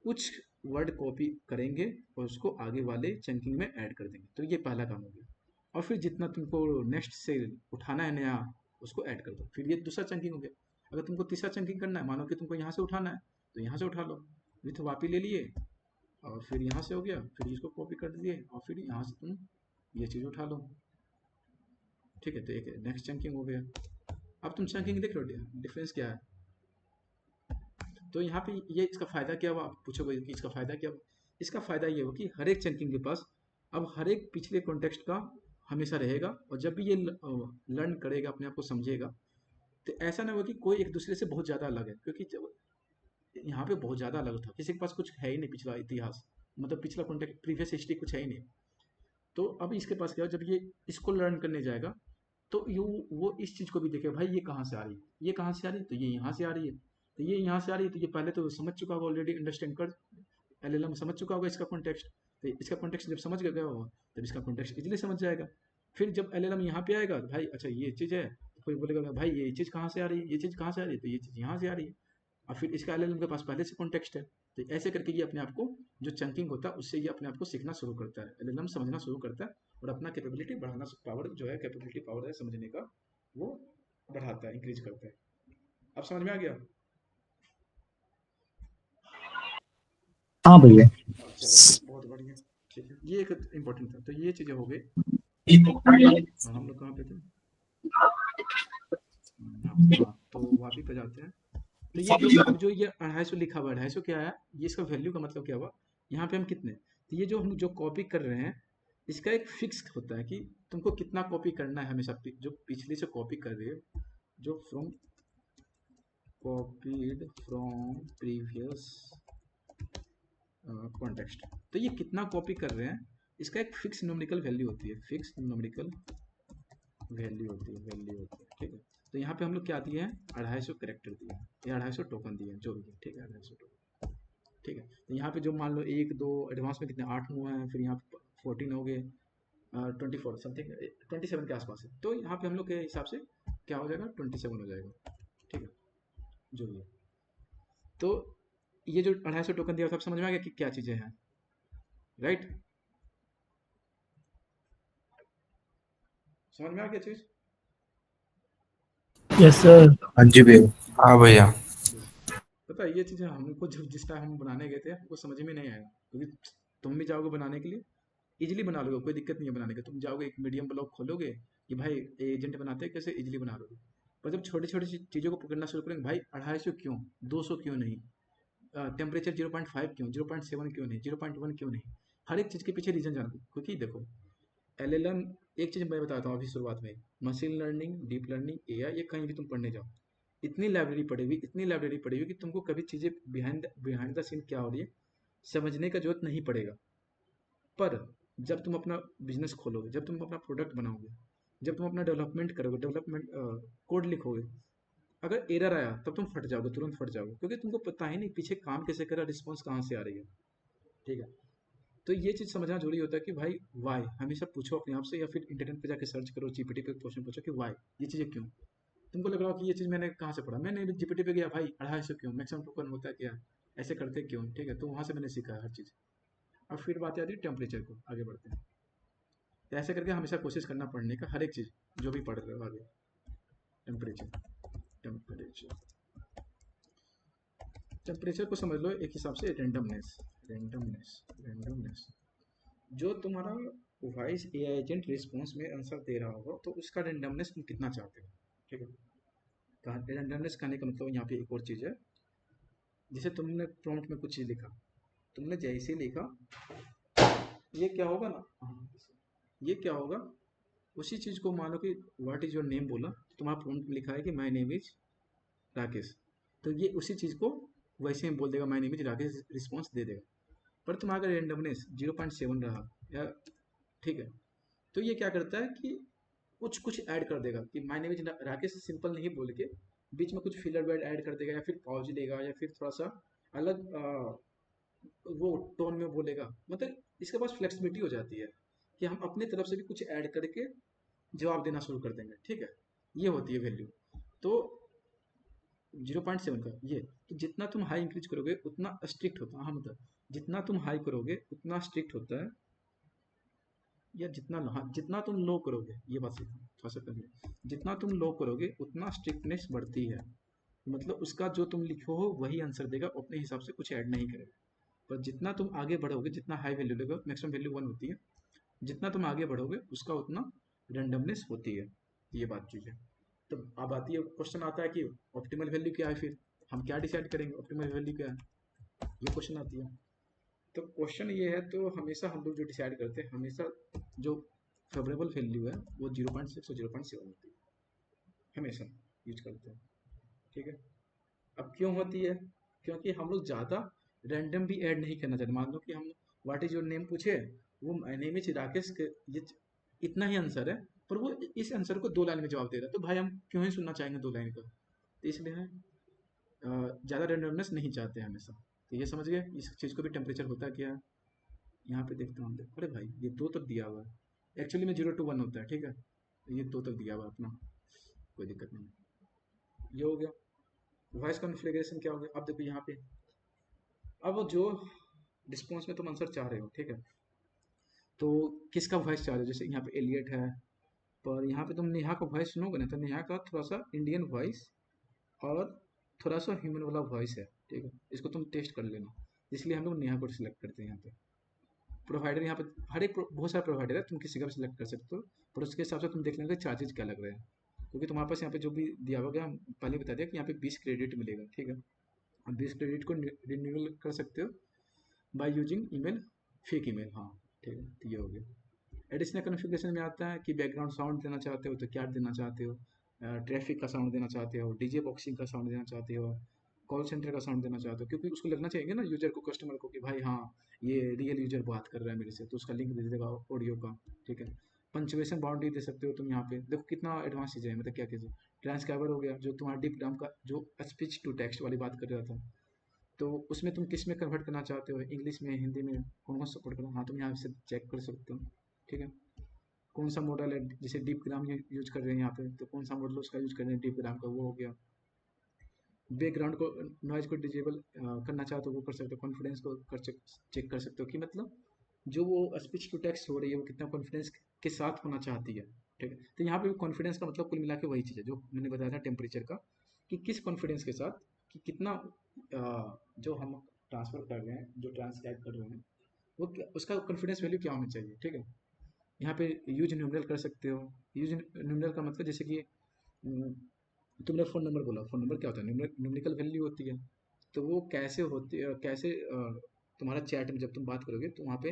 कुछ वर्ड कॉपी करेंगे और उसको आगे वाले चंकिंग में ऐड कर देंगे। तो ये पहला काम हो गया। और फिर जितना तुमको नेक्स्ट से उठाना है नया, उसको ऐड कर दो। फिर ये दूसरा चंकिंग हो गया। अगर तुमको तीसरा चंकिंग करना है, मानो कि तुमको यहाँ से उठाना है तो यहाँ से उठा लो, विथ वापी ले लिए, और फिर यहाँ से हो गया, फिर इसको कॉपी कर दिए, और फिर यहाँ से तुम ये चीज़ उठा लो, ठीक है। तो एक नेक्स्ट चंकिंग हो गया। अब तुम चंकिंग देख लो, डिफरेंस क्या है। तो यहाँ पे ये इसका फ़ायदा क्या हुआ, आप पूछोगे कि इसका फ़ायदा क्या हुआ। इसका फ़ायदा ये हो कि हर एक चंकिंग के पास अब हर एक पिछले कॉन्टेक्स्ट का हमेशा रहेगा, और जब भी ये लर्न करेगा, अपने आप को समझेगा, तो ऐसा ना हो कि कोई एक दूसरे से बहुत ज़्यादा अलग है, क्योंकि जब यहाँ पे बहुत ज़्यादा अलग था, किसी के पास कुछ है ही नहीं पिछला इतिहास, मतलब पिछला कॉन्टेक्ट प्रीवियस हिस्ट्री कुछ है ही नहीं। तो अब इसके पास क्या हो, जब ये इसको लर्न करने जाएगा तो यू वो इस चीज़ को भी देखेगा, भाई ये कहाँ से आ रही है, ये कहाँ से आ रही है, तो ये यहाँ से आ रही है, तो ये यहाँ से आ रही है, तो ये पहले तो समझ चुका होगा, ऑलरेडी अंडरस्टैंड कर एलएलएम समझ चुका होगा इसका कॉन्टेक्स्ट। तो इसका कॉन्टेक्स्ट जब समझ गया होगा तब इसका कॉन्टेक्स्ट इजीली समझ जाएगा। फिर जब एलएलएम यहाँ पे आएगा तो भाई अच्छा ये चीज़ है, तो कोई बोलेगा भाई ये चीज़ कहाँ से आ रही है, ये चीज़ कहाँ से आ रही है, तो ये चीज़ यहाँ से आ रही है। और फिर इसका एलएलएम के पास पहले से कॉन्टेक्स्ट है, तो ऐसे करके ये अपने आप को, जो चंकिंग होता है उससे ये अपने आप को सीखना शुरू करता है, एलएलएम समझना शुरू करता है, और अपना कैपेबिलिटी बढ़ाना, पावर जो है कैपेबिलिटी पावर है समझने का, वो बढ़ाता है, इंक्रीज करता है। अब समझ में आ गया। हाँ भैया। चलो बहुत बढ़िया, ठीक है, ये एक इम्पोर्टेंट था। तो ये चीज़ें हो गई। और हम लोग कहाँ पे थे, हाँ, तो वापी पे जाते हैं। तो ये जो अब जो ये 250 लिखा हुआ है, 250 क्या है, ये इसका वैल्यू का मतलब क्या हुआ, यहाँ पे हम कितने, तो ये जो हम जो कॉपी कर रहे हैं, इसका एक फिक्स होता है कि तुमको कितना कॉपी करना है हमेशा, जो पिछले से कॉपी कर रहे हो, जो from copied from previous context, तो ये कितना कॉपी कर रहे हैं, इसका एक फिक्स न्यूमेरिकल वैल्यू होती है, फिक्स न्यूमेरिकल वैल्यू होती है, ठीक है। तो यहाँ पे हम लोग क्या दिए हैं, 250 करेक्टर दिए हैं, या 250 टोकन दिए हैं, जो भी है, ठीक है, 250 टोकन, ठीक है। तो यहाँ पे जो मान लो 1 2 एडवांस में कितने 8 हुए हैं, फिर यहाँ पे 14 हो गए, 24 समथिंग 27 के आसपास है, तो यहाँ पे हम लोग के हिसाब से क्या हो जाएगा, 27 हो जाएगा, ठीक है, जो भी है। तो ये जो 250 टोकन दिया, सब समझ में आ गया कि क्या चीज़ें हैं। राइट? समझ में आ गया चीज़? Yes sir. हाँ जी भैया। हाँ भैया। पता है ये चीज़ें हमको जब जिस टाइम हम बनाने गए थे हमको समझ में नहीं आया, क्योंकि तुम भी जाओगे बनाने के लिए इजीली बना लोगे, कोई दिक्कत नहीं है बनाने का। तुम जाओगे एक मीडियम ब्लॉग खोलोगे कि भाई एजेंट बनाते हैं कैसे, इजीली बना लोगे। पर जब छोटी छोटी चीज़ों को पकड़ना शुरू करेंगे, भाई 250 क्यों, 200 क्यों नहीं, टेम्परेचर 0.5 क्यों, 0.7 क्यों नहीं, 0.1 क्यों नहीं, हर एक चीज़ के पीछे रीजन जानो। क्योंकि देखो एलएलएम, एक चीज़ मैं बताता हूँ अभी शुरुआत में, machine learning, deep learning, AI, ये कहीं भी तुम पढ़ने जाओ, इतनी लाइब्रेरी पड़ी हुई, इतनी लाइब्रेरी पड़ी हुई कि तुमको कभी चीज़ें बिहाइंड बिहाइंड द सीन क्या हो रही है समझने का जरूरत नहीं पड़ेगा। पर जब तुम अपना बिजनेस खोलोगे, जब तुम अपना प्रोडक्ट बनाओगे, जब तुम अपना डेवलपमेंट करोगे, डेवलपमेंट कोड लिखोगे, अगर एरर आया तब तुम फट जाओगे, तुरंत फट जाओगे, क्योंकि तुमको पता ही नहीं पीछे काम कैसे कर रहा, रिस्पॉन्स कहाँ से आ रही है। ठीक है? तो ये चीज़ समझना जरूरी होता है कि भाई वाई हमेशा पूछो अपने आप से, या फिर इंटरनेट पे जाके सर्च करो, जीपीटी पे क्वेश्चन पूछो कि वाई, ये चीज़ें क्यों। तुमको लग रहा हो कि ये चीज़ मैंने कहाँ से पढ़ा, मैंने जीपीटी पे गया, भाई 250 क्यों, मैक्सिमम टोकन होता है क्या, ऐसे करते क्यों। ठीक है? तो वहाँ से मैंने सीखा है हर चीज़। अब फिर बात आती है टेम्परेचर को, आगे बढ़ते हैं। तो ऐसे करके हमेशा कोशिश करना पढ़ने का, हर एक चीज़ जो भी पढ़ रहे हो आगे। टेम्परेचर, टेम्परेचर, टेम्परेचर को समझ लो एक हिसाब से रेंडमनेस, रेंडमनेस, रेंडमनेस। जो तुम्हारा वॉइस एआई एजेंट रिस्पॉन्स में आंसर दे रहा होगा तो उसका रेंडमनेस तुम कितना चाहते हो। ठीक है? रेंडमनेस कहने का मतलब यहाँ पे एक और चीज़ है, जैसे तुमने प्रॉम्प्ट में कुछ चीज़ लिखा, तुमने जैसे ही लिखा, ये क्या होगा ना, ये क्या होगा, उसी चीज़ को मानो कि व्हाट इज़ योर नेम बोला, तुम्हारा प्रॉम्प्ट में लिखा है कि माय नेम इज राकेश, तो ये उसी चीज़ को वैसे ही बोल देगा, my name is Rakesh, response दे देगा। पर तुम्हारा रेंडमनेस 0.7 रहा, या ठीक है, तो ये क्या करता है कि कुछ कुछ ऐड कर देगा कि my name is Rakesh simple नहीं बोल के बीच में कुछ फिलर वर्ड ऐड कर देगा, या फिर पॉज लेगा, या फिर थोड़ा सा अलग वो टोन में बोलेगा। मतलब इसके पास फ्लेक्सिबिलिटी हो जाती है कि हम अपनी तरफ से भी कुछ ऐड करके जवाब देना शुरू कर देंगे। ठीक है? ये होती है वैल्यू। तो 0.7 का ये, तो जितना तुम हाई इंक्रीज करोगे उतना स्ट्रिक्ट होता है। हाँ, मतलब जितना तुम हाई करोगे उतना स्ट्रिक्ट होता है, या जितना हाँ, जितना तुम लो करोगे, ये बात सीखो थोड़ा सा पहले, जितना तुम लो करोगे उतना स्ट्रिक्टनेस बढ़ती है। मतलब उसका जो तुम लिखो हो वही आंसर देगा, अपने हिसाब से कुछ ऐड नहीं करेगा। पर जितना तुम आगे बढ़ोगे, जितना हाई वैल्यू लोगे, मैक्सिमम वैल्यू 1 होती है, जितना तुम आगे बढ़ोगे उसका उतना रेंडमनेस होती है। ये बात चीज़ है। तो अब आती है, क्वेश्चन आता है कि ऑप्टिमल वैल्यू क्या है, फिर हम क्या डिसाइड करेंगे ऑप्टिमल वैल्यू क्या है, ये क्वेश्चन आती है। तो क्वेश्चन ये है, तो हमेशा हम लोग जो डिसाइड करते हैं, हमेशा जो फेवरेबल वैल्यू है वो 0.6 और 0.7 होती है, हमेशा यूज करते हैं। ठीक है? अब क्यों होती है, क्योंकि हम लोग ज़्यादा रैंडम भी ऐड नहीं करना चाहते। मान लो कि हम व्हाट इज़ योर नेम पूछे, वो माय नेम इज राकेश ये इतना ही आंसर है, पर वो इस आंसर को 2 लाइन में जवाब दे रहा है, तो भाई हम क्यों ही सुनना चाहेंगे 2 लाइन का। तो इसलिए हम ज़्यादा रैंडमनेस नहीं चाहते हैं हमेशा। तो ये समझ गए इस चीज़ को भी टेम्परेचर होता क्या है। यहाँ पे देखता हूँ, अरे भाई ये 2 तक दिया हुआ है, एक्चुअली में 0 to 1 होता है। ठीक है? तो ये 2 तक दिया हुआ है अपना, कोई दिक्कत नहीं। ये हो गया। वॉइस कॉन्फ़िगरेशन क्या हो गया, अब देखो यहाँ पे, अब जो रिस्पॉन्स में तुम आंसर चाह रहे हो, ठीक है, तो किसका वॉइस चाह रहे हो, जैसे यहाँ पे एलियट है, पर यहाँ पे तुम नेहा का वॉइस सुनोगे ना, तो नेहा का थोड़ा सा इंडियन वॉइस और थोड़ा सा ह्यूमन वाला वॉइस है। ठीक है? इसको तुम टेस्ट कर लेना, इसलिए हम लोग नेहा को सिलेक्ट करते हैं यहाँ पे। प्रोवाइडर यहाँ पे हर एक बहुत सारा प्रोवाइडर है, तुम किसी का भी सिलेक्ट कर सकते हो, पर उसके हिसाब से तुम देख लेंगे चार्जेज क्या लग रहे हैं, क्योंकि तुम्हारे पास यहाँ पे जो भी दिया होगा, हम पहले बता दिया कि यहाँ पे 20 क्रेडिट मिलेगा। ठीक है? अब 20 क्रेडिट को रिन्यूअल कर सकते हो by using email, fake email. हाँ, ठीक है, तो ये हो गया। एडिशनल कॉन्फ़िगरेशन में आता है कि बैकग्राउंड साउंड देना चाहते हो तो क्या देना चाहते हो, ट्रैफिक का साउंड देना चाहते हो, डीजे बॉक्सिंग का साउंड देना चाहते हो, कॉल सेंटर का साउंड देना चाहते हो, क्योंकि उसको लगना चाहिए ना यूजर को, कस्टमर को, कि भाई हाँ ये रियल यूजर बात कर रहा है मेरे से, तो उसका लिंक दे देगा ऑडियो का। ठीक है? पंचुएशन बाउंड्री दे सकते हो तुम यहाँ पे, देखो कितना एडवांस चीज़ है, मतलब क्या चीज़ है। ट्रांसक्राइबर हो गया, जो तुम्हारा डीप डाउन का जो स्पीच टू टेक्स्ट वाली बात कर रहा था, तो उसमें तुम किस में कन्वर्ट करना चाहते हो, इंग्लिश में, हिंदी में, कौन कौन सपोर्ट करो, हाँ तुम यहाँ से चेक कर सकते हो। ठीक है? कौन सा मॉडल है, जैसे डीप ग्राम यूज कर रहे हैं यहाँ पे, तो कौन सा मॉडल उसका यूज कर रहे हैं डीप ग्राम का, वो हो गया। बैकग्राउंड को, नॉइज को डिजेबल करना चाहो तो वो कर सकते हो, कॉन्फिडेंस को कर चेक कर सकते हो कि मतलब जो वो स्पीच टू टेक्स्ट हो रही है वो कितना कॉन्फिडेंस के साथ होना चाहती है, ठीक है। तो यहाँ पे भी कॉन्फिडेंस का मतलब कुल मिला के वही चीज़ है जो मैंने बताया था टेम्परेचर का, कि किस कॉन्फिडेंस के साथ, कि कितना जो हम ट्रांसफर कर रहे हैं, जो ट्रांसक्राइब कर रहे हैं, वो उसका कॉन्फिडेंस वैल्यू क्या होना चाहिए, ठीक है। यहाँ पे यूज न्यूमरल कर सकते हो। यूज न्यूमरल का मतलब जैसे कि हम्म, तुमने फ़ोन नंबर बोला, फ़ोन नंबर क्या होता है, न्यूमेरिकल वैल्यू होती है। तो वो कैसे होती है, कैसे तुम्हारा चैट में जब तुम बात करोगे तो वहाँ पे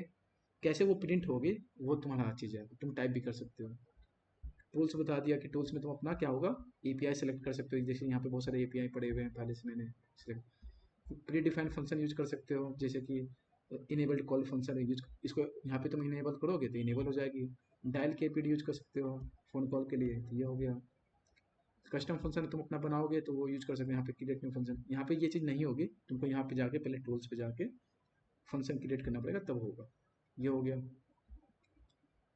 कैसे वो प्रिंट होगी, वो तुम्हारा चीज़ है, तुम टाइप भी कर सकते हो। टूल्स बता दिया कि टूल्स में तुम अपना क्या होगा, एपीआई सेलेक्ट कर सकते हो, जैसे यहाँ पे बहुत सारे एपीआई पड़े हुए हैं पहले से मैंने select. Pre defined function use कर सकते हो, जैसे कि इनेबल्ड कॉल फंक्शन यूज, इसको यहाँ पे तुम इनेबल करोगे तो इनेबल हो जाएगी। डायल केपीड यूज कर सकते हो फ़ोन कॉल के लिए, तो ये हो गया। कस्टम फंक्शन तुम अपना बनाओगे तो वो यूज कर सकते हो, यहाँ पे क्रिएट न्यू फंक्शन, यहाँ पे ये चीज़ नहीं होगी, तुमको यहाँ पे जाके पहले टूल्स पे जाके फंक्शन क्रिएट करना पड़ेगा तब होगा। ये हो गया।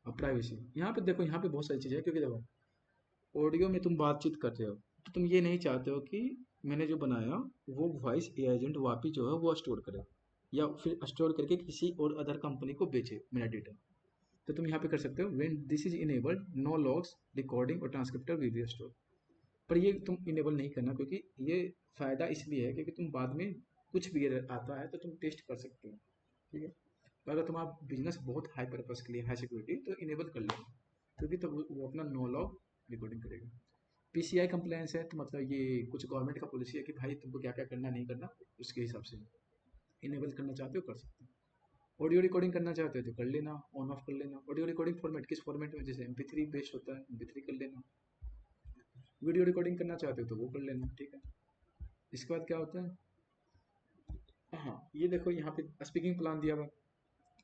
अब प्राइवेसी, यहाँ पे देखो, यहाँ पे बहुत सारी चीज़ें हैं, क्योंकि देखो ऑडियो में तुम बातचीत कर रहे हो तो तुम ये नहीं चाहते हो कि मैंने जो बनाया वो वॉइस एजेंट वापी जो है वो स्टोर करे, या फिर स्टोर करके किसी और अदर कंपनी को बेचे मेरा डेटा। तो तुम यहाँ पे कर सकते हो when this is enabled no logs recording और ट्रांसक्रिप्टर विल बी स्टोर। पर ये तुम इनेबल नहीं करना, क्योंकि ये फ़ायदा इसलिए है क्योंकि तुम बाद में कुछ भी अगर आता है तो तुम टेस्ट कर सकते हो, ठीक है। पर अगर तुम्हारा बिजनेस बहुत हाई पर्पस के लिए, हाई सिक्योरिटी, तो इनेबल कर लेना, क्योंकि तो वो अपना नो लॉग रिकॉर्डिंग करेगा। पीसीआई कंप्लायंस है तो मतलब ये कुछ गवर्नमेंट का पॉलिसी है कि भाई तुमको क्या क्या करना नहीं करना, उसके हिसाब से इनेबल करना चाहते हो कर सकते हो। ऑडियो रिकॉर्डिंग करना चाहते हो तो कर लेना, ऑन ऑफ कर लेना। ऑडियो रिकॉर्डिंग फॉर्मेट किस फॉर्मेट में, जैसे MP3 बेस्ड होता है, MP3 कर लेना। वीडियो रिकॉर्डिंग करना चाहते हो तो वो कर लेना, ठीक है। इसके बाद क्या होता है, हाँ ये देखो यहाँ पे स्पीकिंग प्लान दिया हुआ,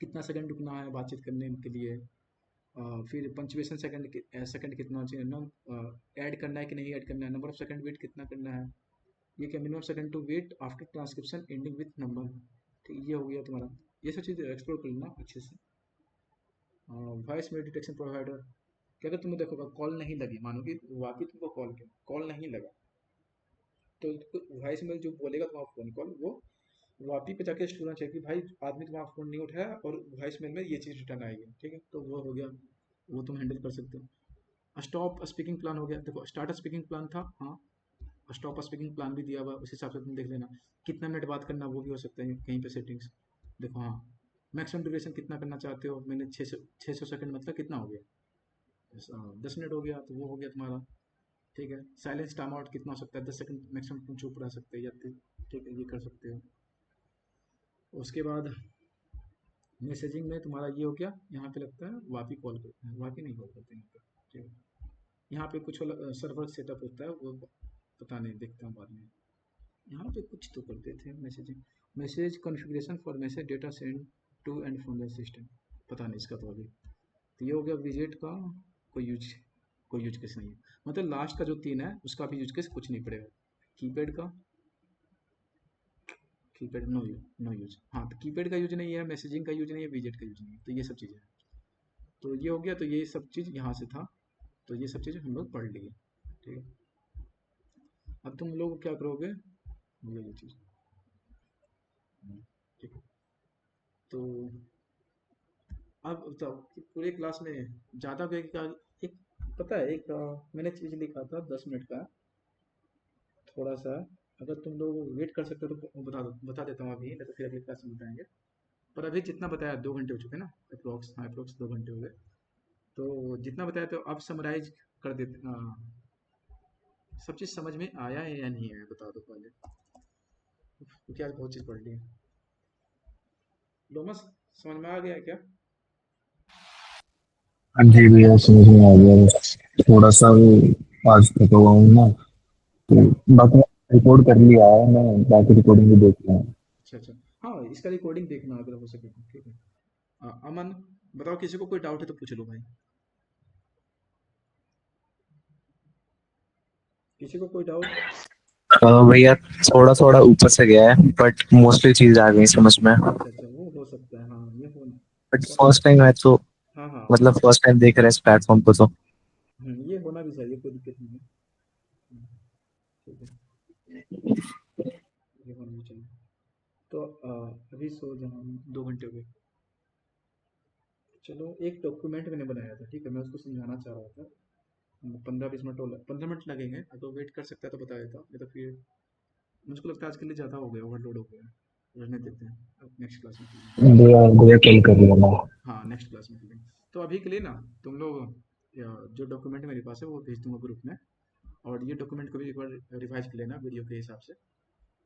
कितना सेकंड रुकना है बातचीत करने के लिए। फिर पंचुएशन सेकंड कितना चाहिए, ऐड करना है कि नहीं ऐड करना है, नंबर ऑफ सेकंड वेट कितना करना है, ये क्या minimum second to wait after transcription ending with number, ठीक, ये हो गया तुम्हारा। ये सब चीज़ एक्सप्लोर कर लेना अच्छे से। वॉइस मेल डिटेक्शन प्रोवाइडर, कि अगर तुम्हें देखोगा कॉल नहीं लगी, मानो कि वापी तुमको कॉल किया, कॉल नहीं लगा, तो वॉइस मेल जो बोलेगा तुम्हारा फ़ोन कॉल, वो वापी पे जाके स्टोर होना चाहिए कि भाई आदमी तुम्हारा फ़ोन नहीं उठाया और वॉइस मेल में ये चीज़ रिटर्न आई है, ठीक है। तो वो हो गया, वो तुम हैंडल कर सकते हो। स्टॉप स्पीकिंग प्लान हो गया, देखो स्टार्ट स्पीकिंग प्लान था, हाँ, स्टॉप स्पीकिंग प्लान भी दिया हुआ है, उस हिसाब से तुम देख लेना। कितना मिनट बात करना वो भी हो सकता है कहीं पे सेटिंग्स, देखो हाँ। मैक्सिमम ड्यूरेशन कितना करना चाहते हो, मैंने 600 सेकंड, मतलब कितना हो गया, 10 मिनट हो गया, तो वो हो गया तुम्हारा, ठीक है। साइलेंस टाइम आउट कितना हो सकता है, 10 सेकंड मैक्सिमम तुम चुप रह सकते हो, या ठीक है, ये कर सकते हो। उसके बाद मैसेजिंग में तुम्हारा ये हो गया, यहाँ पे लगता है वापी कॉल करते हैं, वापी नहीं कॉल करते हैं यहाँ पे, ठीक है। यहाँ पे कुछ सर्वर सेटअप होता है, वो पता नहीं, देखता हूँ बाद में। यहाँ पे कुछ तो करते थे messaging, message configuration for message data send to and from the system, पता नहीं इसका तो अभी। तो ये हो गया विजेट का, कोई यूज कोई यूज केस नहीं है, मतलब लास्ट का जो 3 है उसका भी यूज केस कुछ नहीं पड़ेगा। कीपैड का, कीपैड नो यूज, हाँ, तो कीपैड का यूज नहीं है, मैसेजिंग का यूज नहीं है, विजेट का यूज नहीं है, तो ये सब चीज़ें हैं। तो ये हो गया, तो ये सब चीज़ यहाँ से था, तो ये सब चीज़ें हम लोग पढ़ लिए, ठीक है। अब तुम लोग क्या करोगे, ये चीज़, ठीक है। तो अब बताओ कि पूरे क्लास में ज़्यादा का एक, पता है एक मैंने चीज़ लिखा था 10 मिनट का, थोड़ा सा, अगर तुम लोग वेट कर सकते हो तो बता देता हूँ अभी, नहीं तो फिर अगली क्लास में बताएंगे। पर अभी जितना बताया 2 घंटे हो चुके हैं ना, अप्रोक्स, हाँ अप्रोक्स 2 घंटे हो गए, तो जितना बताया तो अब समराइज कर देते, सब चीज़ समझ में आया है या नहीं आया, बता दो पहले, क्योंकि आज बहुत चीज़ पढ़ ली है। लोमस, समझ में आ गया है क्या? हाँ जी भैया, समझ में आ गया बस। थोड़ा सा वो आज थका हुआ हूँ ना, तो बाकी रिकॉर्ड कर लिया है मैं, बाकी रिकॉर्डिंग भी देख लिया है। अच्छा अच्छा, हाँ इसका रिकॉर्डिंग देखना अगर हो सके तो, ठीक है। अमन, बताओ किसी को कोई डाउट है तो पूछ लो भाई, किसी को कोई डाउट? भैया थोड़ा थोड़ा ऊपर से गया है, बट मोस्टली चीज आ गई समझ में। अच्छा अच्छा, वो हो सकता है, हाँ ये हो। बट फर्स्ट टाइम है तो, हाँ हाँ, मतलब फर्स्ट टाइम देख रहे हैं इस प्लेटफॉर्म को तो। ये होना भी चाहिए, कोई दिक्कत नहीं है। हम्म, ठीक है, ये होना भी चाहिए। तो अभी सो जाओ, 2 घंटे हो गए। चलो एक डॉक्यूमेंट मैंने बनाया था, ठीक है, मैं उसको समझाना चाह रहा था। 15-20 मिनट, 15 मिनट लगेंगे, अगर वेट कर सकता है तो बता देता, नहीं तो फिर मुझको लगता है आज के लिए ज़्यादा हो गया, ओवरलोड हो गया। रहने देते हैं, अब नेक्स्ट क्लास में कर लेंगे। भैया भैया कल कर लूंगा। हाँ, नेक्स्ट क्लास में कर लेंगे। तो अभी के लिए ना तुम लोग जो डॉक्यूमेंट मेरे पास है वो भेज दूंगा ग्रुप में, और ये डॉक्यूमेंट को भी एक बार रिवाइज कर लेना वीडियो के हिसाब से,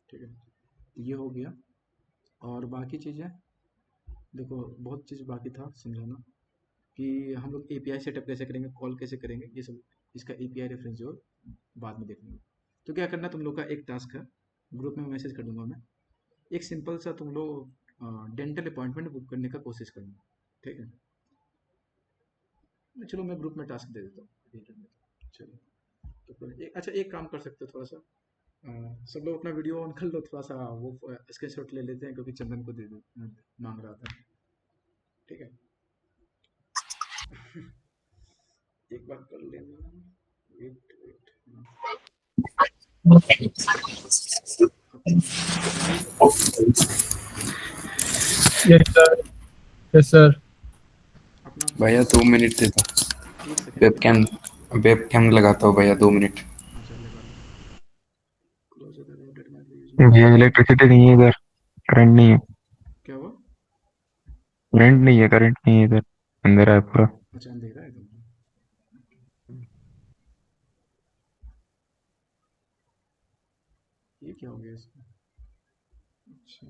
ठीक है। तो ये हो गया, और बाकी चीज़ें देखो, बहुत चीज़ बाकी था समझाना, कि हम लोग एपीआई सेटअप कैसे करेंगे, कॉल कैसे करेंगे, ये सब इसका एपीआई रेफरेंस जो है, बाद में देख लेंगे। तो क्या करना, तुम लोग का एक टास्क है, ग्रुप में मैसेज कर दूंगा मैं, एक सिंपल सा तुम लोग डेंटल अपॉइंटमेंट बुक करने का कोशिश करना, ठीक है। चलो मैं ग्रुप में टास्क दे देता हूँ डेंटल में। चलो, तो फिर अच्छा एक काम कर सकते हो थोड़ा सा, सब लोग अपना वीडियो ऑन कर लो, थोड़ा सा वो स्क्रीनशॉट ले लेते हैं, क्योंकि चंदन को दे दे मांग रहा था, ठीक है। एक बार कर लेना, वेट वेट, अभी अपना अभी यस सर। Yes sir. अपना भैया 2 मिनट दे दो। एक सेकंड क्या। वेबकैम वेबकैम लगाता हूँ भैया, 2 मिनट। अच्छा लगा लो, क्लोज द राउटर मैं यूज भैया इलेक्ट्रिसिटी नहीं है इधर, करंट नहीं है। क्या हुआ। करंट नहीं है, करंट नहीं है इधर, अंदर है पूरा। अच्छा अंधेरा है तुम, ये क्या हो गया इसका। अच्छा